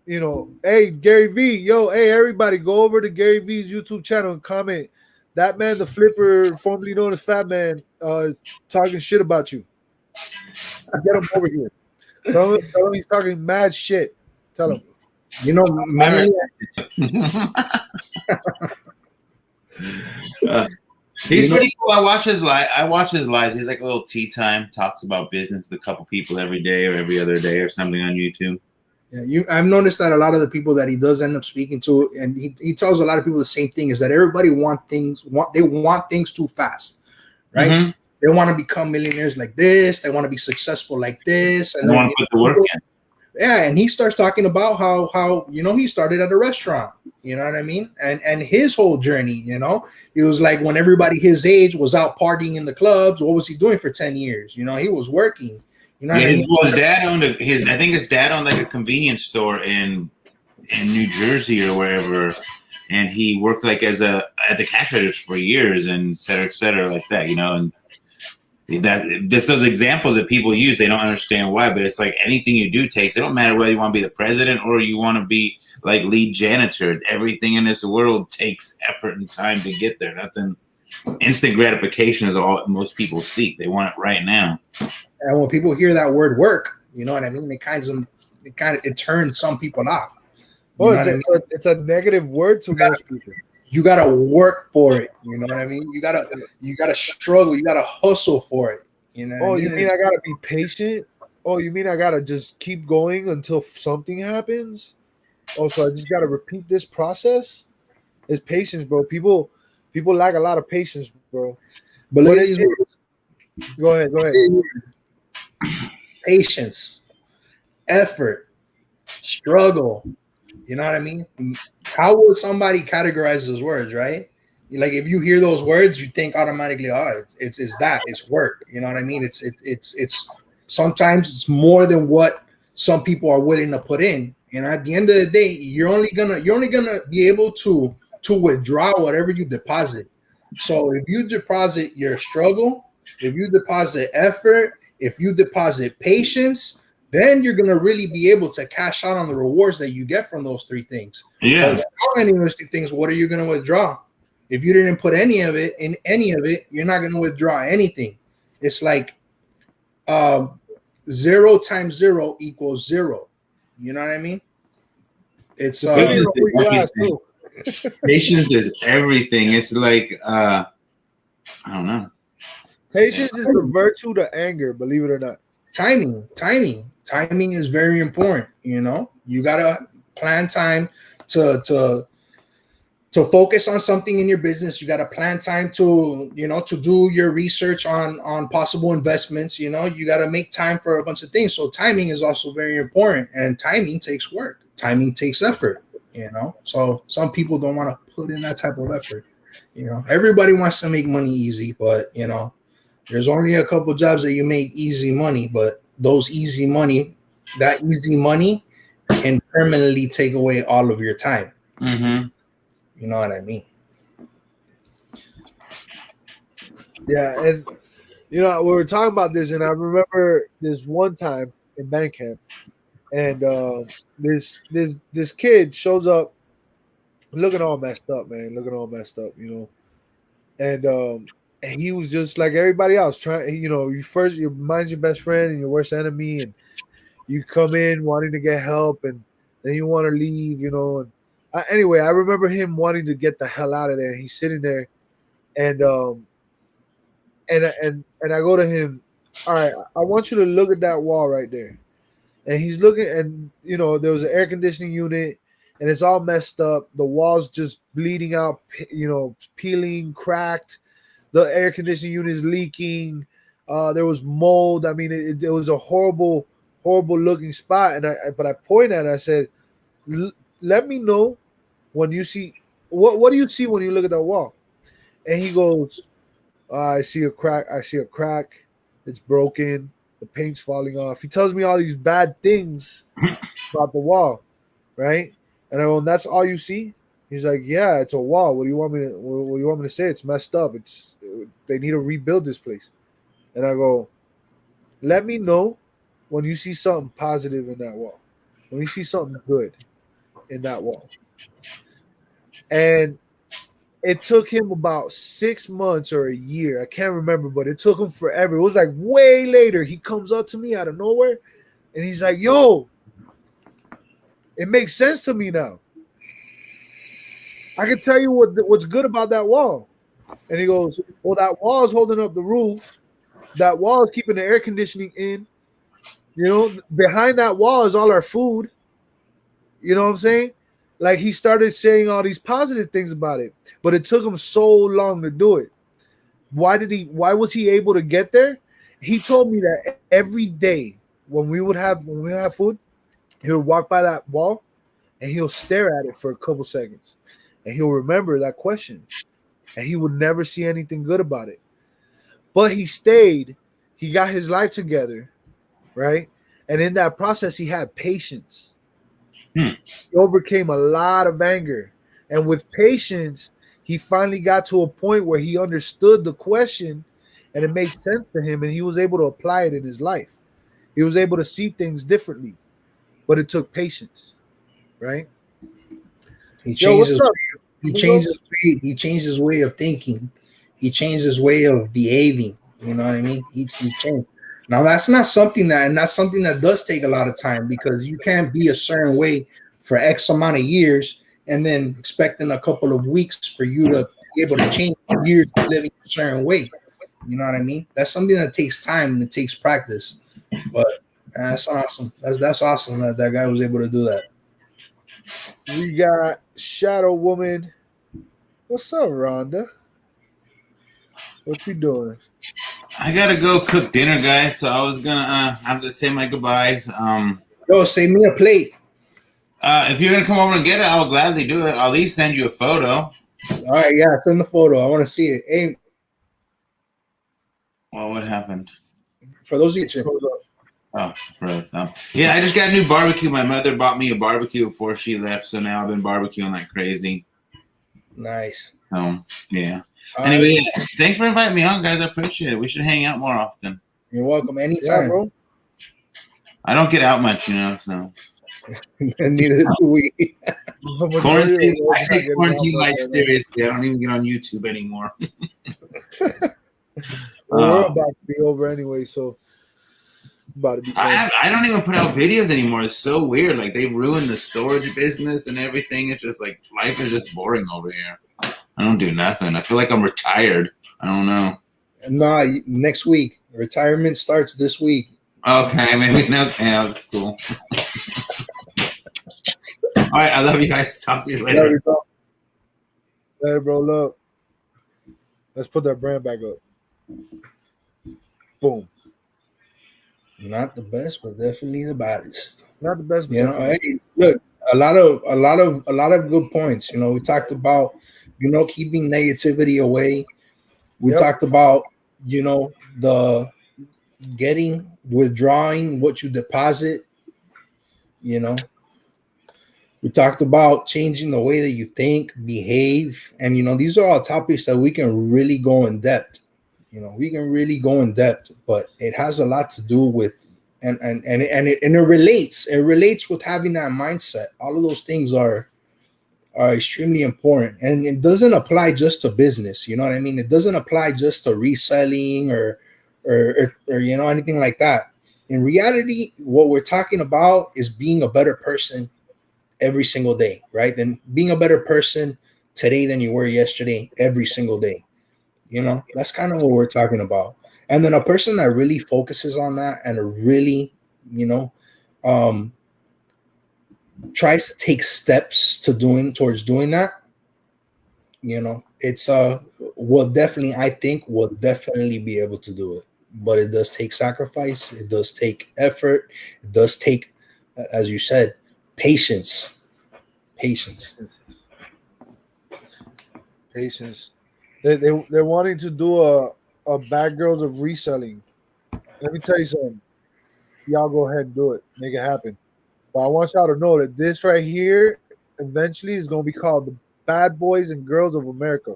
you know, hey, Gary V, yo, hey, everybody, go over to Gary V's YouTube channel and comment. That man, the flipper, formerly known as Fatman, talking shit about you. Get him over here. Tell him he's talking mad shit. Tell him. You know, many. He's pretty cool. I watch his live. He's like a little tea time. Talks about business with a couple people every day or every other day or something on YouTube. Yeah, I've noticed that a lot of the people that he does end up speaking to, and he tells a lot of people the same thing, is that everybody want things too fast, right? Mm-hmm. They want to become millionaires like this. They want to be successful like this, and they want to put the work in. Yeah, and he starts talking about how he started at a restaurant, you know what I mean, and his whole journey, it was like when everybody his age was out partying in the clubs. What was he doing for 10 years? He was working. His dad owned I think his dad owned like a convenience store in New Jersey or wherever, and he worked like at the cash register for years and et cetera like that, and that's those examples that people use. They don't understand why, but it's like anything you do takes. It don't matter whether you want to be the president or you want to be like lead janitor. Everything in this world takes effort and time to get there. Nothing instant gratification is all most people seek. They want it right now. And when people hear that word work, you know what I mean? It turns some people off. It's a negative word to most people. You gotta work for it. You know what I mean? You gotta struggle. You gotta hustle for it. You know. Oh, you mean I gotta be patient? Oh, you mean I gotta just keep going until something happens? Oh, so I just gotta repeat this process? It's patience, bro. People lack a lot of patience, bro. But look at these words. Go ahead. Patience, effort, struggle. You know what I mean? How would somebody categorize those words, right? Like if you hear those words, you think automatically, it's work. You know what I mean? It's sometimes it's more than what some people are willing to put in. And at the end of the day, you're only gonna be able to withdraw whatever you deposit. So if you deposit your struggle, if you deposit effort, if you deposit patience, then you're going to really be able to cash out on the rewards that you get from those three things. Yeah. Without any of those three things, what are you going to withdraw? If you didn't put any of it, you're not going to withdraw anything. It's like 0 times 0 equals 0. You know what I mean? It's patience is everything. It's like I don't know. Patience is the virtue to anger, believe it or not. Timing is very important. You gotta plan time to focus on something in your business. You gotta plan time to do your research on possible investments. You gotta make time for a bunch of things. So timing is also very important, and timing takes work. Timing takes effort. So some people don't want to put in that type of effort. Everybody wants to make money easy, but there's only a couple jobs that you make easy money, but that easy money can permanently take away all of your time. Mm-hmm. You know what I mean? Yeah, and we were talking about this, and I remember this one time in band camp, and this kid shows up looking all messed up, man, and he was just like everybody else, trying. Your mind's your best friend and your worst enemy, and you come in wanting to get help, and then you want to leave, And anyway, I remember him wanting to get the hell out of there. He's sitting there, and I go to him. All right, I want you to look at that wall right there. And he's looking, and there was an air conditioning unit, and it's all messed up. The wall's just bleeding out, peeling, cracked. The air conditioning unit is leaking. There was mold. I mean, it was a horrible looking spot. But I pointed at it. I said, "Let me know when you see what do you see when you look at that wall?" And he goes, "I see a crack. It's broken. The paint's falling off." He tells me all these bad things about the wall, right? And I go, "That's all you see?" He's like, yeah, it's a wall. What do you want me to? What do you want me to say? It's messed up. They need to rebuild this place. And I go, let me know when you see something positive in that wall, when you see something good in that wall. And it took him about 6 months or a year. I can't remember, but it took him forever. It was like way later. He comes up to me out of nowhere and he's like, yo, it makes sense to me now. I can tell you what's good about that wall. And he goes, well, that wall is holding up the roof. That wall is keeping the air conditioning in. You know, behind that wall is all our food. You know what I'm saying? Like he started saying all these positive things about it, but it took him so long to do it. Why was he able to get there? He told me that every day when we have food, he would walk by that wall and he'll stare at it for a couple seconds. And he'll remember that question. And he would never see anything good about it. But he stayed, he got his life together, right? And in that process, he had patience. Hmm. He overcame a lot of anger. And with patience, he finally got to a point where he understood the question and it made sense to him and he was able to apply it in his life. He was able to see things differently, but it took patience, right? He Yo, changed what's his up, he changed Migos? his he changed his way of thinking. He changed his way of behaving. You know what I mean? He changed. Now that's something that does take a lot of time because you can't be a certain way for X amount of years and then expecting a couple of weeks for you to be able to change years of living a certain way. You know what I mean? That's something that takes time and it takes practice. But that's awesome. That's awesome that that guy was able to do that. We got Shadow Woman. What's up, Rhonda? What you doing? I gotta go cook dinner, guys. So I was gonna have to say my goodbyes. Yo, save me a plate. If you're gonna come over and get it, I will gladly do it. I'll at least send you a photo. All right, yeah, send the photo. I want to see it. Hey, Well, what happened? for those of you, Oh, froze. Yeah, I just got a new barbecue. My mother bought me a barbecue before she left, so now I've been barbecuing like crazy. nice. Yeah. All right, Anyway, yeah, thanks for inviting me on, guys. I appreciate it. We should hang out more often. you're welcome Yeah, anytime. bro. I don't get out much, you know, so And neither do we. The majority of quarantine. the world's I not take getting out quarantine much life right now. seriously. I don't even get on YouTube anymore. Well, we're about to be over anyway, so about to be done. I don't even put out videos anymore. It's so weird. Like they ruined the storage business and everything. It's just like life is just boring over here. I don't do nothing. I feel like I'm retired. I don't know. Nah, next week. Retirement starts this week. Okay, maybe no. Yeah, that's cool. All right, I love you guys. Talk to you There later. we go. Hey, bro, look. Let's put that brand back up. Boom. Not the best, but definitely the baddest. Not the best, but You know, definitely. hey, look, a lot of good points. You know, we talked about, keeping negativity away. We Yep. talked about, the withdrawing what you deposit. You know, we talked about changing the way that you think, behave, and these are all topics that we can really go in depth. We can really go in depth, but it has a lot to do with and it relates. It relates with having that mindset. All of those things are extremely important, and it doesn't apply just to business. You know what I mean? It doesn't apply just to reselling or anything like that. In reality, what we're talking about is being a better person every single day, right? Then being a better person today than you were yesterday, every single day. That's kind of what we're talking about. And then a person that really focuses on that and really, you know, um, tries to take steps towards doing that, it's will definitely, I think, will definitely be able to do it. But it does take sacrifice. It does take effort. It does take, as you said, patience. Patience. Patience. They're wanting to do a Bad Girls of Reselling. Let me tell you something. Y'all go ahead and do it. Make it happen. But I want y'all to know that this right here eventually is going to be called Bad Boys and Girls of America.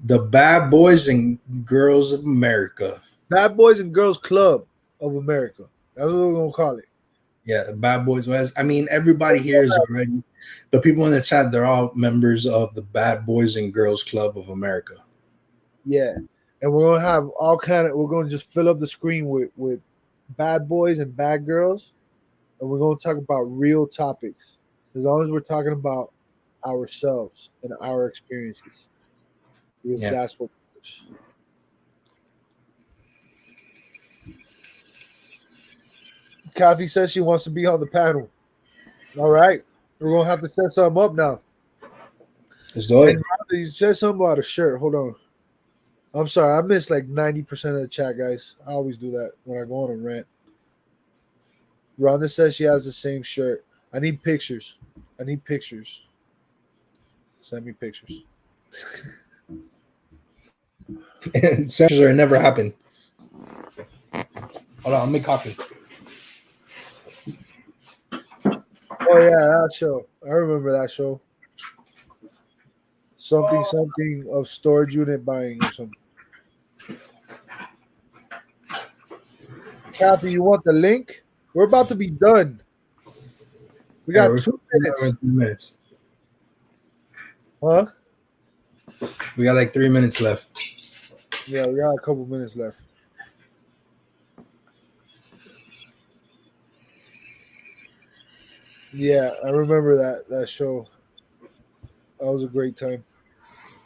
The Bad Boys and Girls of America. Bad Boys and Girls Club of America. That's what we're gonna call it. Yeah, the Bad Boys. I mean, everybody here is already, the people in the chat, they're all members of the Bad Boys and Girls Club of America. Yeah. And we're gonna have all kind of, we're gonna just fill up the screen with bad boys and bad girls, and we're gonna talk about real topics. As long as we're talking about ourselves and our experiences. Because that's what matters. Kathy says she wants to be on the panel. All right. We're gonna have to set something up now. Let's do it. You said something about a shirt. Hold on. I'm sorry, I missed like 90% of the chat, guys. I always do that when I go on a rant. Rhonda says she has the same shirt. I need pictures. Send me pictures. Sessions are never happen. Hold on, I'll make coffee. Oh yeah, that show. I remember that show. Something of storage unit buying or something. Kathy, you want the link? We're about to be done. We got 2 minutes. 2 minutes. Huh? We got like 3 minutes left. Yeah, we got a couple minutes left. Yeah, I remember that show. That was a great time.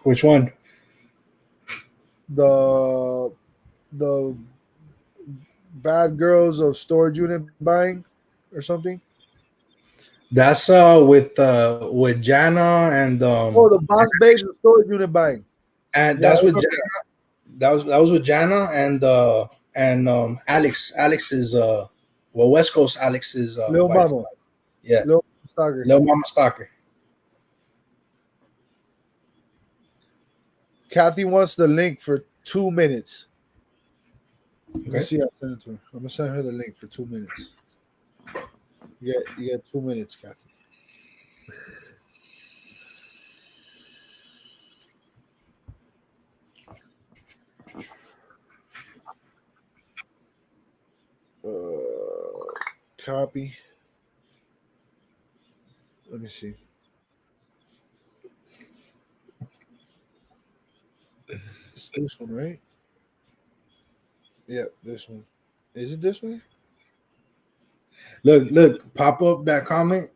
Which one? The Bad Girls of Storage Unit Buying or something. That's with Jana and the Boss Babes of Storage Unit Buying. And that's with Jana. That was with Jana and Alex. Alex is West Coast Alex is Lil wife. Mama. Yeah. Lil Stalker. Lil Mama Stalker. Kathy wants the link for 2 minutes. Okay. Let's see. I send it to her. I'm gonna send her the link for 2 minutes. You get 2 minutes, Kathy. Copy. Let me see. It's this one, right? Yeah, this one. Is it this one? Look, pop up that comment.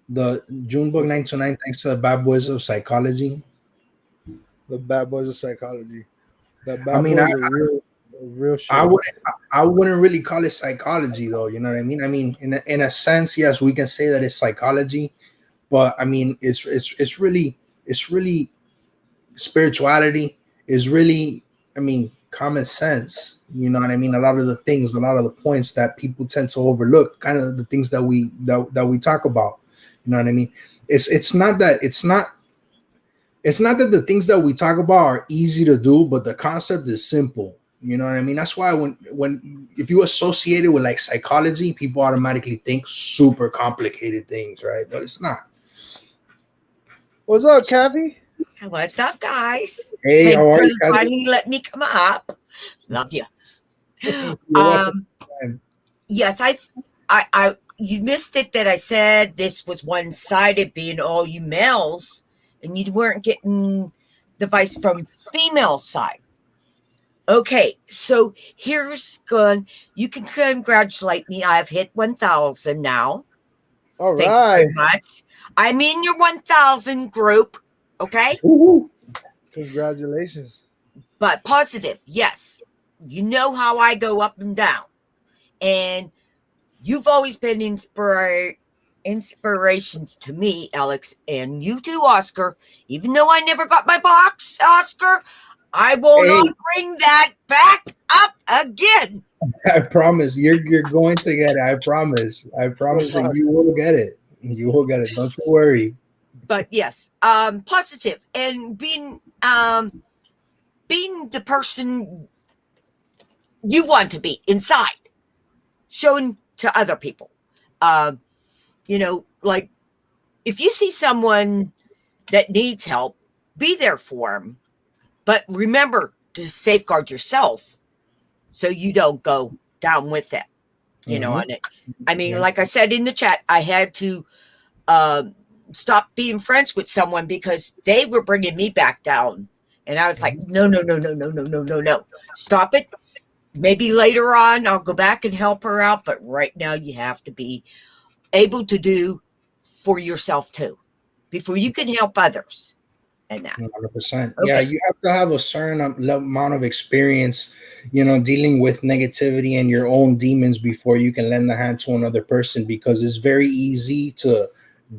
The Junebug 929 thanks to the Bad Boys of Psychology. The Bad Boys of Psychology. That Bad I mean, Boys are real shit. I wouldn't really call it psychology though. You know what I mean? I mean, in a sense, yes, we can say that it's psychology, but I mean, it's really spirituality. Is really, I mean, common sense. You know what I mean? A lot of the points that people tend to overlook, kind of the things that we talk about. You know what I mean? It's not that the things that we talk about are easy to do, but the concept is simple. You know what I mean? That's why when if you associate it with like psychology, people automatically think super complicated things, right? But it's not. What's up, Kathy? What's up, guys? Hey, how are you, Kathy? Finally let me come up. Love you. Yes, I you missed it that I said this was one-sided, being all you males, and you weren't getting the advice from female side. Okay, so here's good. You can congratulate me. I've hit 1,000 now. All Thank right. you very much. I'm in your 1,000 group. Okay. Woo-hoo. Congratulations. But positive, yes. You know how I go up and down. And you've always been inspirations to me, Alex, and you too, Oscar. Even though I never got my box, Oscar, I will not bring that back up again. I promise you're going to get it. I promise that you will get it. You will get it. Don't you worry. But yes, positive and being the person you want to be inside, showing to other people. You know, like if you see someone that needs help, be there for them. But remember to safeguard yourself so you don't go down with it. On it. I mean, like I said in the chat, I had to stop being friends with someone because they were bringing me back down. And I was like, no, no, no, no, no, no, no, no, no. Stop it. Maybe later on I'll go back and help her out. But right now you have to be able to do for yourself too before you can help others. And that 100%. Okay. Yeah, you have to have a certain amount of experience, dealing with negativity and your own demons before you can lend a hand to another person, because it's very easy to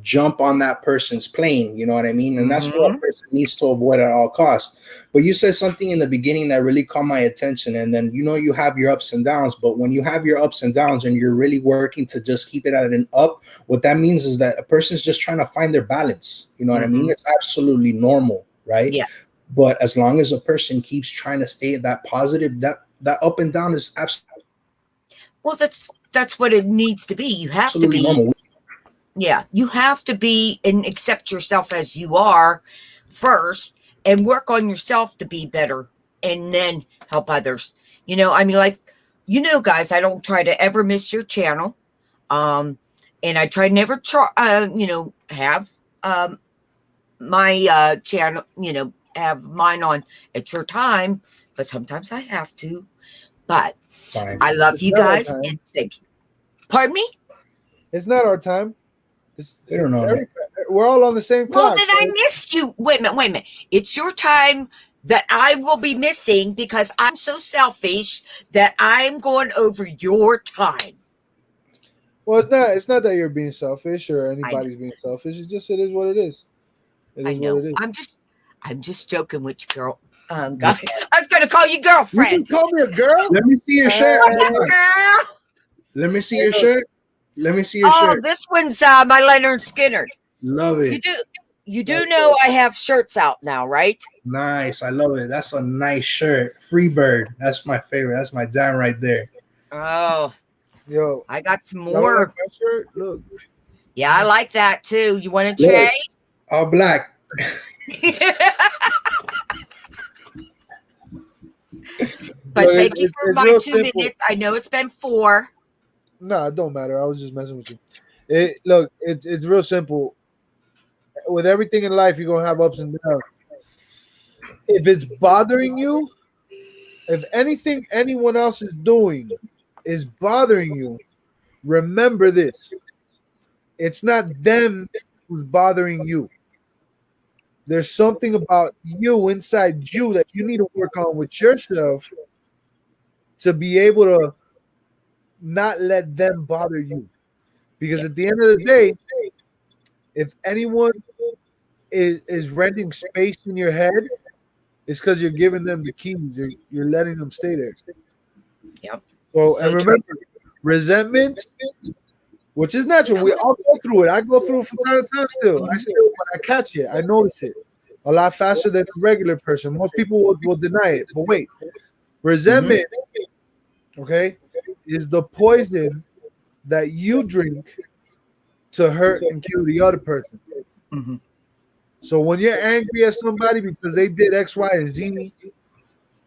jump on that person's plane. You know what I mean? And that's what a person needs to avoid at all costs. But you said something in the beginning that really caught my attention. And then, you have your ups and downs, but when you have your ups and downs and you're really working to just keep it at an up, what that means is that a person's just trying to find their balance. You know what I mean? It's absolutely normal, right? Yes. But as long as a person keeps trying to stay that positive, that up and down is absolutely Well, that's what it needs to be. You have to be normal. Yeah, you have to be and accept yourself as you are first and work on yourself to be better and then help others. I mean, like, guys, I don't try to ever miss your channel. And I try never try, have my channel, have mine on at your time, but sometimes I have to. But Fine. I love you guys and thank you. Pardon me? It's not our time. We don't know. We're all on the same clock. Well, then I missed you. Wait a minute. It's your time that I will be missing because I'm so selfish that I'm going over your time. Well, it's not that you're being selfish or anybody's being selfish. It is what it is. I know. What it is. I'm just joking with you, girl. Guy. I was going to call you girlfriend. You call me a girl? Let me see your shirt. What's up, girl? Let me see your shirt. Let me see your shirt. Oh, this one's my Leonard Skinner. Love it. You do know I have shirts out now, right? Nice. I love it. That's a nice shirt. Freebird. That's my favorite. That's my dime right there. Oh. Yo. I got some more. Like my shirt? Look. Yeah, I like that too. You want to trade? All black. But thank you for my 2 minutes. I know it's been 4. No, it don't matter. I was just messing with you. It's real simple. With everything in life, you're gonna have ups and downs. If it's bothering you, if anything anyone else is doing is bothering you, remember this. It's not them who's bothering you. There's something about you inside you that you need to work on with yourself to be able to not let them bother you. Because at the end of the day, if anyone is renting space in your head, it's because you're giving them the keys. You're letting them stay there. Yep. So and remember, resentment, which is natural. We all go through it. I go through it from time to time still. When I catch it, I notice it a lot faster than a regular person. Most people will deny it. But wait, resentment, okay, is the poison that you drink to hurt and kill the other person. Mm-hmm. So when you're angry at somebody because they did X, Y, and Z,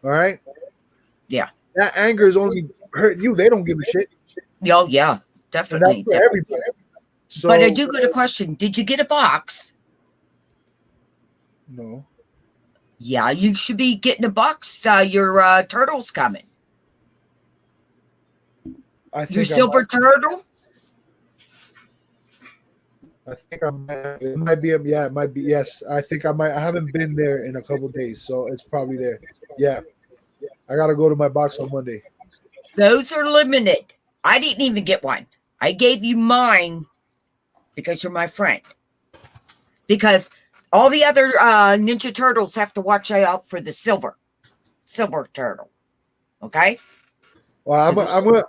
all right? Yeah. That anger is only hurting you. They don't give a shit. Oh, yeah, definitely. That's for everybody. So, but I do got a question. Did you get a box? No. Yeah, you should be getting a box. Your turtle's coming. Your silver turtle? I think I might have, it might be, yeah, it might be, yes. I think I might, I haven't been there in a couple days, so it's probably there. Yeah. I got to go to my box on Monday. Those are limited. I didn't even get one. I gave you mine because you're my friend. Because all the other Ninja Turtles have to watch out for the silver turtle. Okay? Well, I'm gonna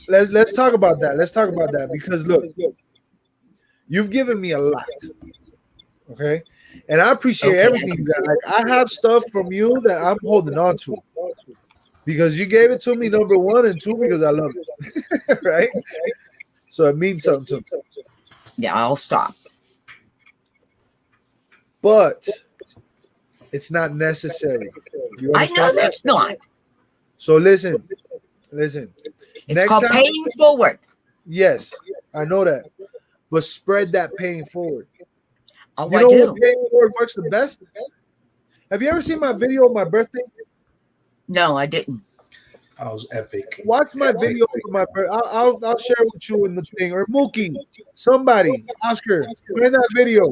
let's talk about that. Let's talk about that because look, you've given me a lot, okay, and I appreciate everything you got. Like I have stuff from you that I'm holding on to because you gave it to me. Number one, and two because I love it, right? So it means something to me. Yeah, I'll stop. but it's not necessary. You I know understand that? that's not. So listen. It's Next called time, paying forward. yes, I know that, but spread that paying forward. Oh, You I know what do. paying forward works the best? Have you ever seen my video on my birthday? No, I didn't. That was epic. Watch my video for my birthday. I'll share it with you in the thing. Or Mookie, somebody, Oscar, find that video.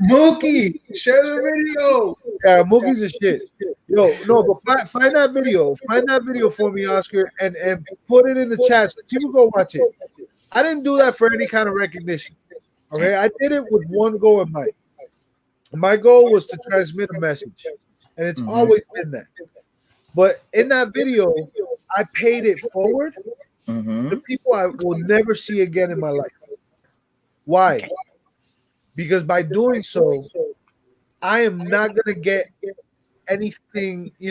Mookie, share the video. Yeah, Mookie's a shit. Yo, no, but find that video. Find that video for me, Oscar, and put it in the chat so people go watch it. I didn't do that for any kind of recognition. Okay, I did it with one goal in mind. My goal was to transmit a message, and it's always been that. But in that video, I paid it forward to people I will never see again in my life. Why? Okay. Because by doing so, I am not gonna get anything, In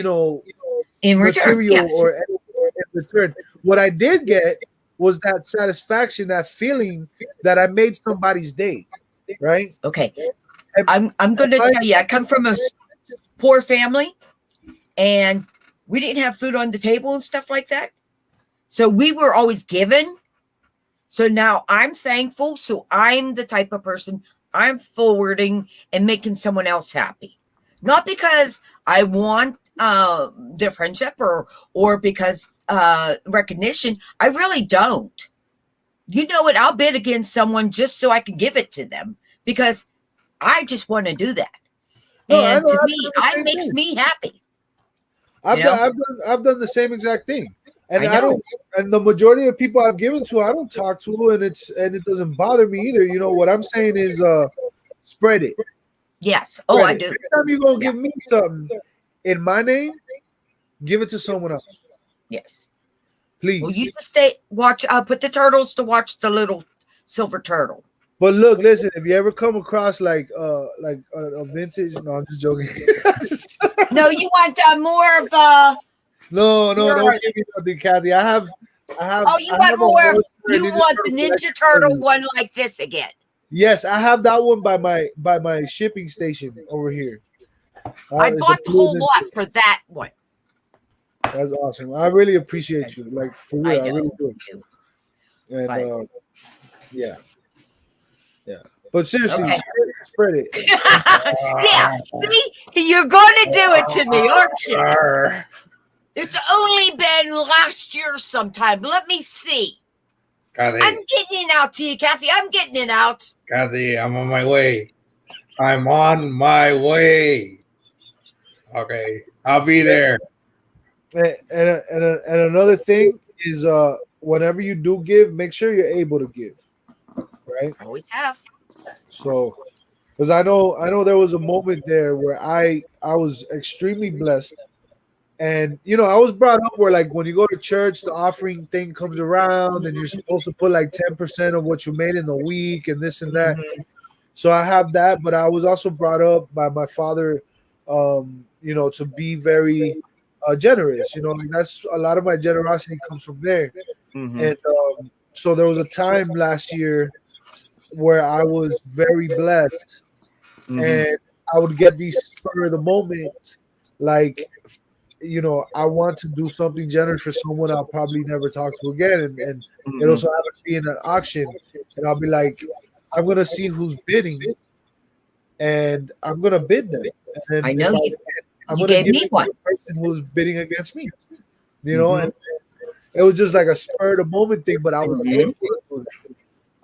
return, material yes. or anything in return. What I did get was that satisfaction, that feeling that I made somebody's day, right? Okay. And I'm going to tell you, I come from a poor family, and we didn't have food on the table and stuff like that. So we were always given. So now I'm thankful. So I'm the type of person, I'm forwarding and making someone else happy. Not because I want their friendship or because recognition. I really don't. You know what? I'll bid against someone just so I can give it to them because I just want to do that. No, I And know, to I've me, done the it same makes thing. me happy. I've done the same exact thing, and I I know. don't. And the majority of people I've given to, I don't talk to, and it doesn't bother me either. You know what I'm saying is, spread it. Yes. Oh, Spread I it. do. Every time you're gonna Yeah. give me something in my name, give it to someone else, Yes. please. Well, you just watch. Put the turtles to watch the little silver turtle. But look, listen. If you ever come across like a vintage, no, I'm just joking. No, you want more of No, Where don't are give me nothing, Kathy. I have. Oh, you I want have a more of Monster you Ninja want the Turtle Ninja collection Turtle over here. one like this again. Yes, I have that one by my shipping station over here. I It's a bought the blue whole Ninja. lot for that one. That's awesome. I really appreciate you, like for real. I know. really do. And But- yeah. But seriously, Okay. spread it. Yeah, see, you're going to do it to me, aren't you? It's only been last year sometime. Let me see. I'm Kathy, getting it out to you, Kathy. I'm getting it out. Kathy, I'm on my way. I'm on my way. Okay, I'll be there. And another thing is, whenever you do give, make sure you're able to give, right? Always have. So, because I know there was a moment there where I was extremely blessed, and I was brought up where, like, when you go to church, the offering thing comes around, and you're supposed to put like 10% of what you made in the week, and this and that. So I have that, but I was also brought up by my father, to be very generous. Like that's a lot of my generosity comes from there, and so there was a time last year where I was very blessed, and I would get these spur of the moment, like, I want to do something generous for someone I'll probably never talk to again, and it also happens to be in an auction, and I'll be like, I'm gonna see who's bidding, and I'm gonna bid them. And then I know I'm you gonna gave give me it to one. the person who's bidding against me. And it was just like a spur of the moment thing, but I was able to do that.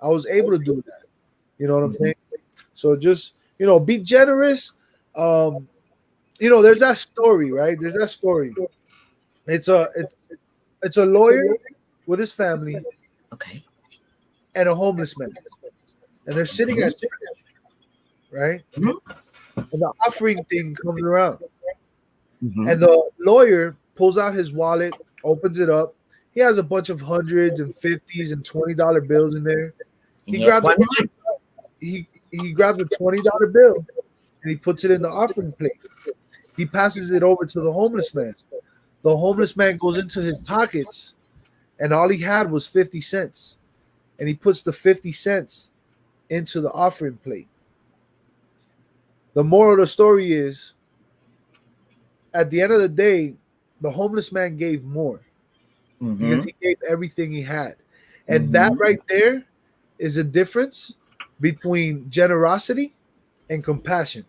I was able to do that. You know what I'm saying? So just be generous. There's that story, right? There's that story. It's a lawyer with his family Okay. and a homeless man, and they're sitting at church, right? And the offering thing comes around, and the lawyer pulls out his wallet, opens it up. He has a bunch of hundreds and fifties and $20 bills in there. He grabs he grabs a $20 bill and he puts it in the offering plate. He passes it over to the homeless man. The homeless man goes into his pockets, and all he had was 50 cents. And he puts the 50 cents into the offering plate. The moral of the story is, at the end of the day, the homeless man gave more because he gave everything he had. And that right there is a difference between generosity and compassion.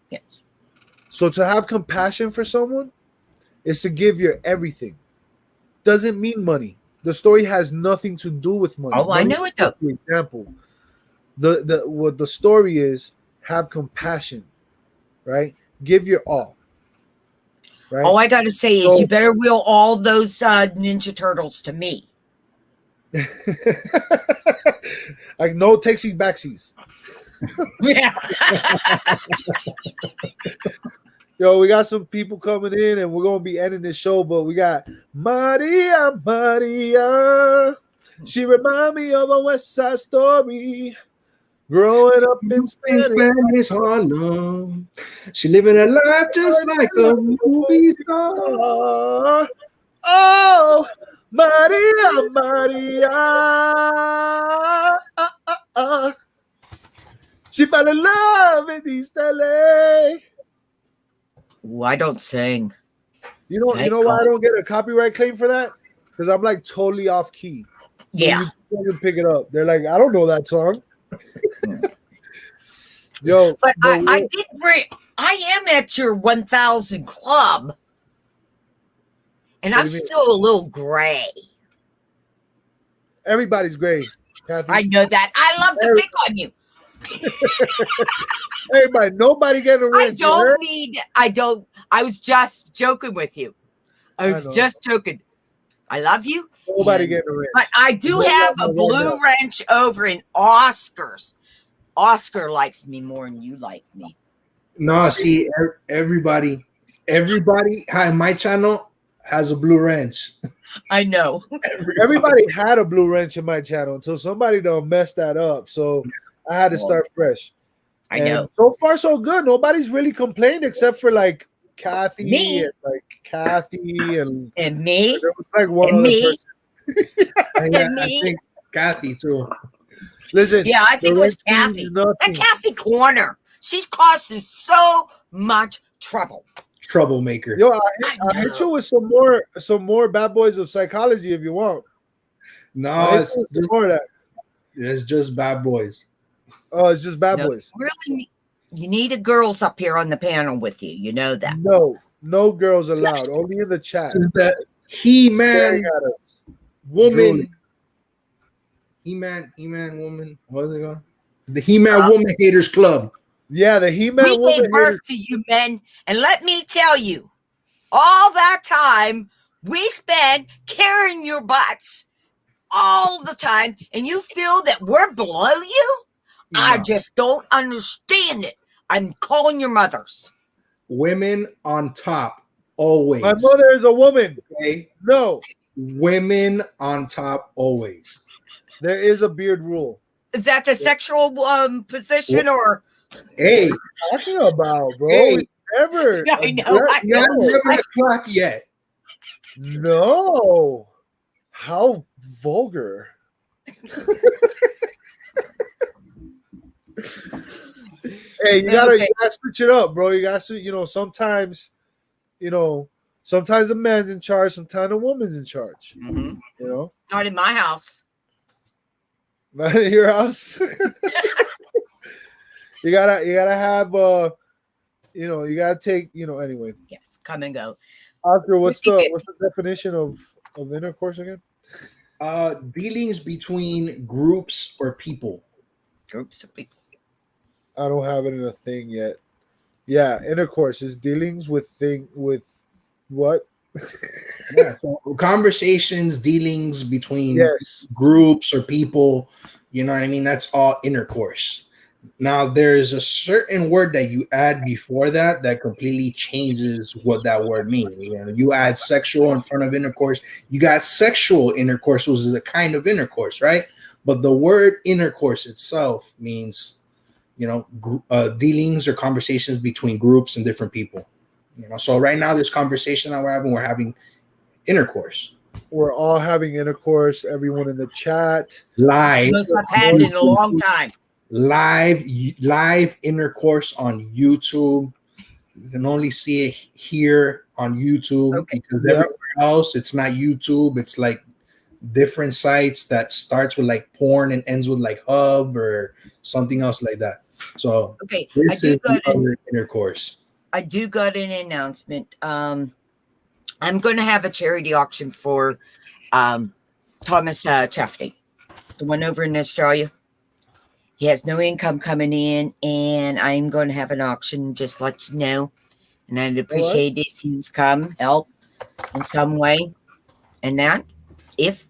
Yes. So to have compassion for someone is to give your everything. Doesn't mean money. The story has nothing to do with money. Oh, I Money know is it though. just the example. The what the story is, have compassion, right? Give your all. Right? All I got to say is So- you better will all those Ninja Turtles to me. Like no takesy backsies. Yeah. Yo, we got some people coming in and we're gonna be ending this show, but we got Maria. She remind me of a West Side Story. Growing up in Spanish Harlem. She living her life just like a movie star. Oh, Maria. She fell in love in East LA. Ooh, I don't sing. You know why I don't get a copyright claim for that? Because I'm like totally off key. So Yeah. you can pick it up. They're like, I don't know that song. Yo, But I did bring. I am at your 1,000 club, and What I'm do you mean? still a little gray. Everybody's great, Kathy. I know that. I love to pick on you. Everybody, nobody getting a wrench. I was just joking with you. I was just joking. I love you. Nobody getting a wrench. But I do have a blue wrench over in Oscar's. Oscar likes me more than you like me. No, see, everybody in my channel has a blue wrench. I know. Everybody had a blue wrench in my channel until somebody done messed that up. So I had to start fresh. I know. So far, so good. Nobody's really complained except for like Kathy Me. and like Kathy and me. There was like one and other me. person. And me. I think Kathy too. Listen, Yeah, I think it was Kathy. nothing. That Kathy Corner. She's causing so much trouble. Troublemaker. Yo, I hit you with some more Bad Boys of Psychology if you want. No, it's just Bad Boys. Oh, it's just Bad Boys. Really, you need a girls up here on the panel with you. You know that. No girls allowed. Only in the chat. That He-Man woman. He-Man woman. What is it called? The He-Man Woman Haters Club. Yeah, the He-Man we Woman gave birth to you men, and let me tell you, all that time we spent carrying your butts all the time, and you feel that we're below you? No. I just don't understand it. I'm calling your mothers. Women on top, always. My mother is a woman. Okay? No. Women on top, always. There is a beard rule. Is that the sexual position or? Hey, what are you talking about, bro? Hey, never. I know. Not 11 o'clock yet. No. How vulgar. Hey, you gotta switch it up, bro. You gotta, sometimes a man's in charge, sometimes a woman's in charge. Mm-hmm. Not in my house. Not in your house. You gotta have you gotta take, anyway. Yes, come and go. Oscar, what's the definition of intercourse again? Dealings between groups or people. Groups of people. I don't have it in a thing yet. Yeah, intercourse is dealings with what? Yeah, so conversations, dealings between groups or people. You know what I mean? That's all intercourse. Now, there's a certain word that you add before that completely changes what that word means. You add sexual in front of intercourse. You got sexual intercourse, which is a kind of intercourse, right? But the word intercourse itself means, dealings or conversations between groups and different people. So right now, this conversation that we're having intercourse. We're all having intercourse. Everyone in the chat live. Most I've had in a long time. live intercourse on YouTube. You can only see it here on YouTube Okay. because Yep. everywhere else it's not YouTube. It's like different sites that starts with like porn and ends with like hub or something else like that. So Okay. this is the other intercourse. I do got an announcement. I'm going to have a charity auction for Thomas Chaffney, the one over in Australia. He has no income coming in, and I'm going to have an auction. Just let you know, and I'd appreciate if you come help in some way, and that if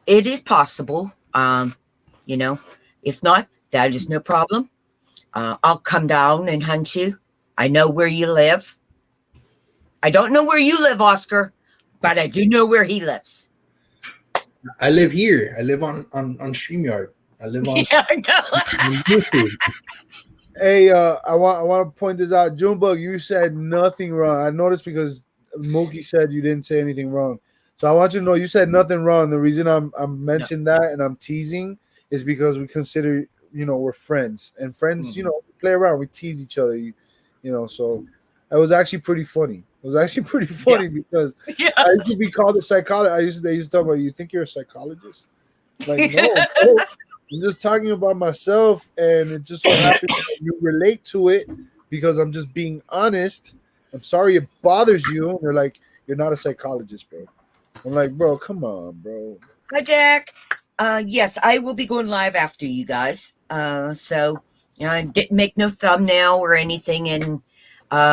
it is possible, you know, if not, that is no problem. I'll come down and hunt you. I know where you live. I don't know where you live, Oscar, but I do know where he lives. I live here. I live on StreamYard. I live on, Yeah, I know. on YouTube. Hey, I want to point this out. Junebug, you said nothing wrong. I noticed because Mookie said you didn't say anything wrong. So I want you to know you said nothing wrong. The reason I'm mentioning that and I'm teasing is because we consider, we're friends. And friends, we play around, we tease each other. So it was actually pretty funny. It was actually pretty funny because I used to be called a psychologist. They used to talk about, you think you're a psychologist? Like, no, bro. I'm just talking about myself, and it just so happens that you relate to it because I'm just being honest. I'm sorry it bothers you. And they're like, you're not a psychologist, bro. I'm like, bro, come on, bro. Hi, Jack. Yes, I will be going live after you guys. So I didn't make no thumbnail or anything, and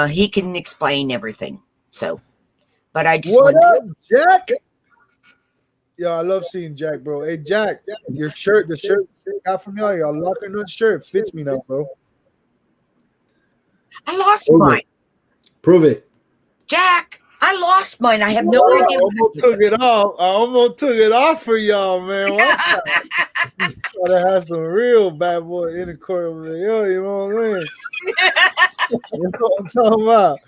he can explain everything. So, but I just What wanted up, Jack? Yo, I love seeing Jack, bro. Hey, Jack, your shirt, the shirt you got from y'all, your locker nut shirt fits me now, bro. I lost Prove mine. it. Prove it. Jack, I lost mine. I have no I idea. almost took it off. I almost took it off for y'all, man. Watch out. Gotta have some real bad boy in the court over there. Yo, you know what I'm saying? You know what I'm talking about?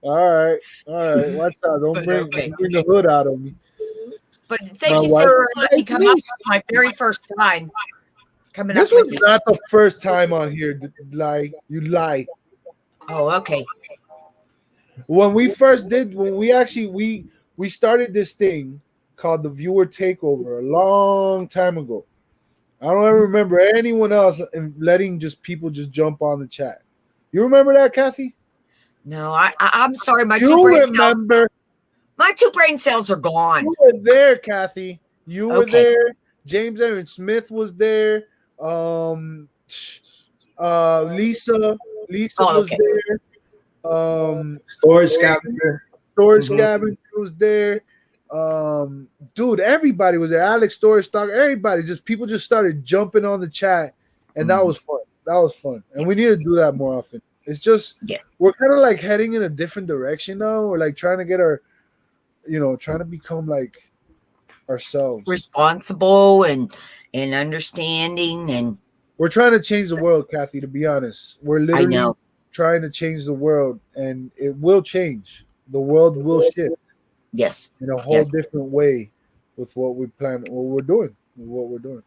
All right. Watch out. Don't bring the hood out of me. But thank you for letting me come up for my very first time. This was not the first time on here. You lie. Oh, okay. When we started this thing called the viewer takeover a long time ago. I don't ever remember anyone else letting people just jump on the chat. You remember that, Kathy? No, I'm sorry. My two brain cells are gone. You were there, Kathy. You were there. James Aaron Smith was there. Lisa was there. Storage Scavenger was there. Dude, everybody was there. Alex Storage Stock, everybody. People just started jumping on the chat, and that was fun. And we need to do that more often. It's just we're kind of like heading in a different direction now. We're like trying to get trying to become like ourselves, responsible and understanding, and we're trying to change the world, Kathy. To be honest, we're literally trying to change the world, and it will change. The world will shift. Yes, in a whole different way with what we plan, what we're doing.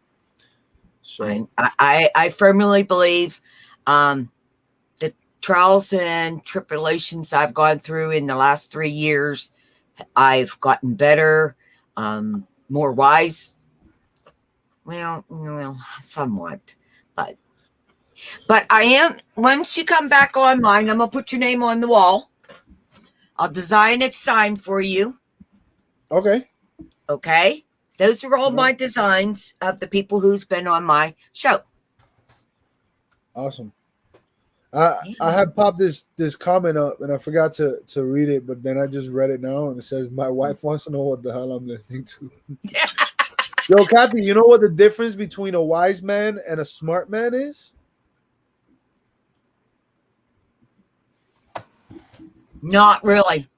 So I firmly believe the trials and tribulations I've gone through in the last 3 years, I've gotten better, more wise. Well, somewhat, but I am. Once you come back online, I'm gonna put your name on the wall. I'll design a sign for you. Okay. Those are all my designs of the people who's been on my show. Awesome. I had popped this comment up and I forgot to read it, but then I just read it now and it says, my wife wants to know what the hell I'm listening to. Yo, Kathy, you know what the difference between a wise man and a smart man is? Not really.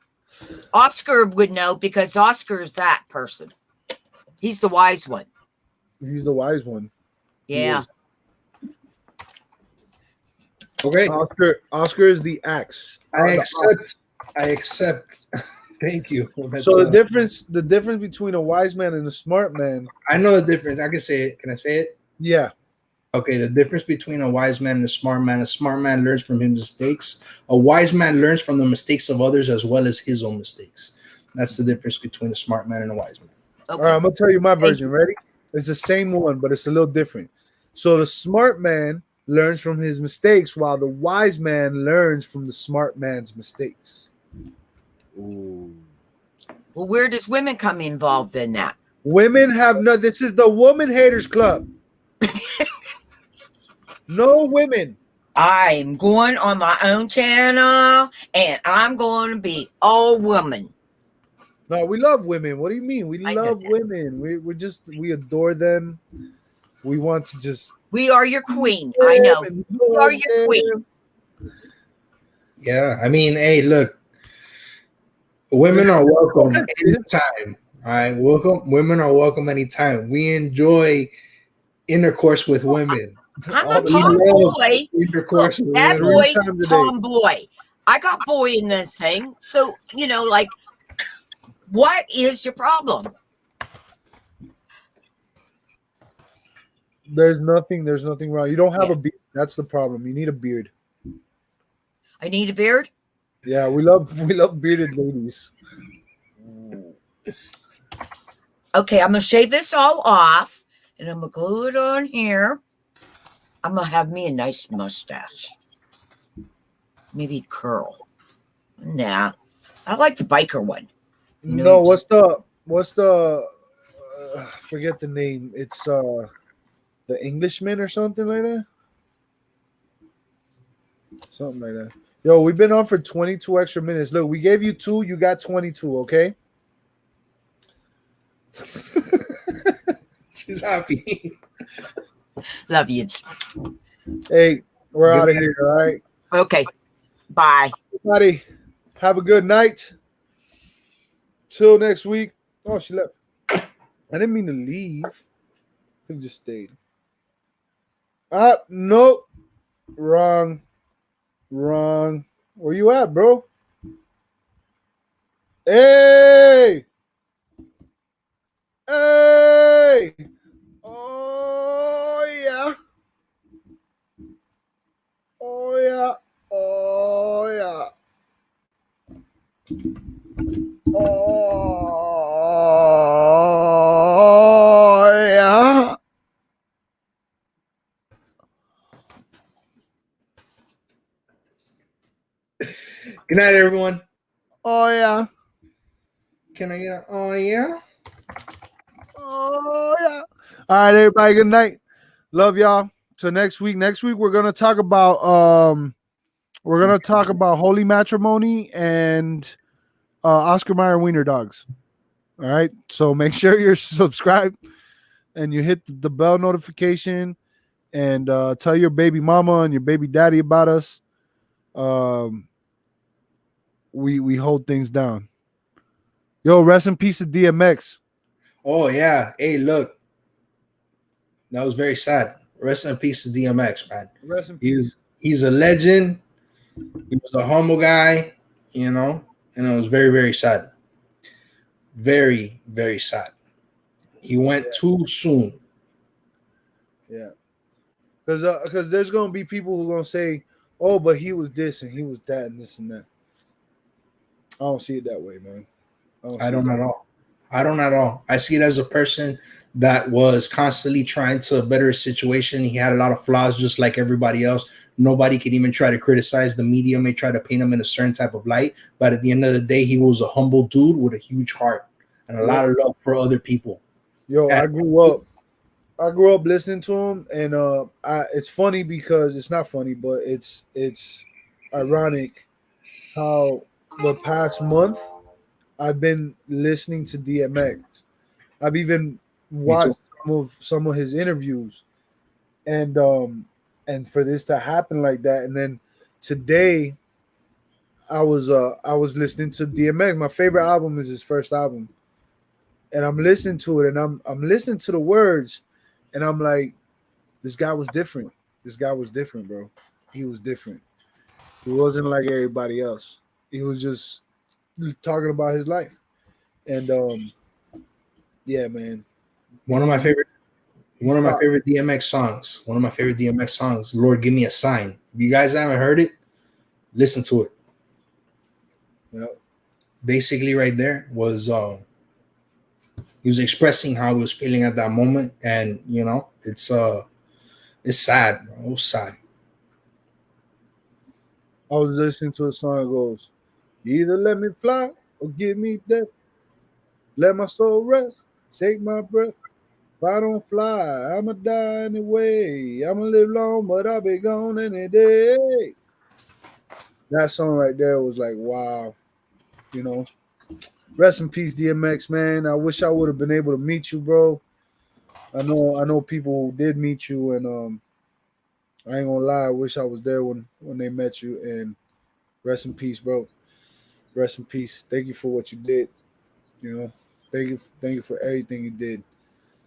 Oscar would know because Oscar is that person. He's the wise one. He's the wise one. Yeah. Okay. Oscar is the axe. I accept. Thank you. So the difference between a wise man and a smart man. I know the difference. I can say it. Can I say it? Yeah. Okay, the difference between a wise man and a smart man. A smart man learns from his mistakes. A wise man learns from the mistakes of others as well as his own mistakes. That's the difference between a smart man and a wise man. All right, I'm Okay. gonna tell you my Thank version. Ready? It's the same one, but it's a little different. So the smart man learns from his mistakes, while the wise man learns from the smart man's mistakes. Ooh. Well, where does women come involved in that? Women have no. This is the woman haters club. No women. I'm going on my own channel and I'm going to be all woman. No, we love women. What do you mean? We I know love that. women. We adore them. We want to just We are your queen. I know. and We are your queen. them. Yeah, I mean, hey, look, women are welcome anytime. All right, welcome. Women are welcome anytime. We enjoy intercourse with women. I'm All a the We time. love tomboy. intercourse with Bad women. 3 boy, times a day. tomboy. I got boy in the thing. So, like, what is your problem? There's nothing wrong. You don't have Yes. a beard. That's the problem. You need a beard. I need a beard. Yeah, we love bearded ladies. Okay, I'm going to shave this all off and I'm going to glue it on here. I'm going to have me a nice mustache. Maybe curl. Nah, I like the biker one. No, what's the forget the name. It's the Englishman or something like that. Something like that. Yo, we've been on for 22 extra minutes. Look, we gave you 2, you got 22, okay? She's happy. Love you. Hey, we're Good out of night. here, all right? Okay, bye. Everybody, have a good night. Till next week. Oh, she left. I didn't mean to leave. I just stayed. Nope. Wrong. Where you at, bro? Hey! Hey! Oh, yeah. Oh, yeah. Oh, yeah. Oh, yeah. Good night, everyone. Oh, yeah. Can I get a oh yeah? Oh, yeah. All right, everybody. Good night. Love y'all. Till next week. Next week we're gonna talk about holy matrimony and Oscar Mayer wiener dogs. All right. So make sure you're subscribed and you hit the bell notification and tell your baby mama and your baby daddy about us. We hold things down. Yo, rest in peace to DMX. Oh yeah. Hey, look. That was very sad. Rest in peace to DMX, man. Rest in peace. He's a legend. He was a humble guy, and it was very, very sad. Very, very sad. He went too soon. Yeah. Because there's gonna be people who are gonna say, "Oh, but he was this and he was that and this and that." I don't see it that way, man. I don't at all. I don't at all. I see it as a person that was constantly trying to better his situation. He had a lot of flaws, just like everybody else. Nobody could even try to criticize. The media may try to paint him in a certain type of light, but at the end of the day, he was a humble dude with a huge heart and a lot of love for other people. Yo, I grew up listening to him, and it's funny because it's not funny, but it's ironic how the past month I've been listening to DMX. I've even watched some of his interviews, and for this to happen like that, and then today I was listening to DMX. My favorite album is his first album, and I'm listening to it, and I'm listening to the words, and I'm like, this guy was different. This guy was different, bro. He was different. He wasn't like everybody else. He was just talking about his life, and yeah, man. One of my favorite One of my favorite DMX songs. One of my favorite DMX songs. Lord, give me a sign. If you guys haven't heard it, listen to it. Yeah. Basically, right there was he was expressing how he was feeling at that moment, and you know, it's sad. Bro. It was sad. I was listening to a song that goes, either let me fly or give me death. Let my soul rest, take my breath. If I don't fly, I'ma die anyway. I'ma live long, but I'll be gone any day. That song right there was like, wow, you know. Rest in peace, DMX, man. I wish I would have been able to meet you, bro. I know people did meet you, and I ain't gonna lie, I wish I was there when they met you. And rest in peace, bro. Rest in peace. Thank you for what you did. You know, thank you for everything you did.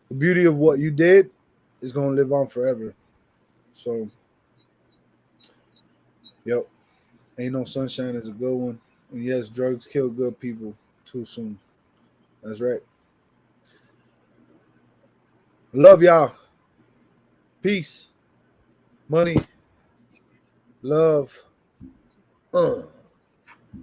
The beauty of what you did is gonna live on forever. So, yep, ain't no sunshine is a good one. And yes, drugs kill good people too soon. That's right. Love y'all. Peace, money, love.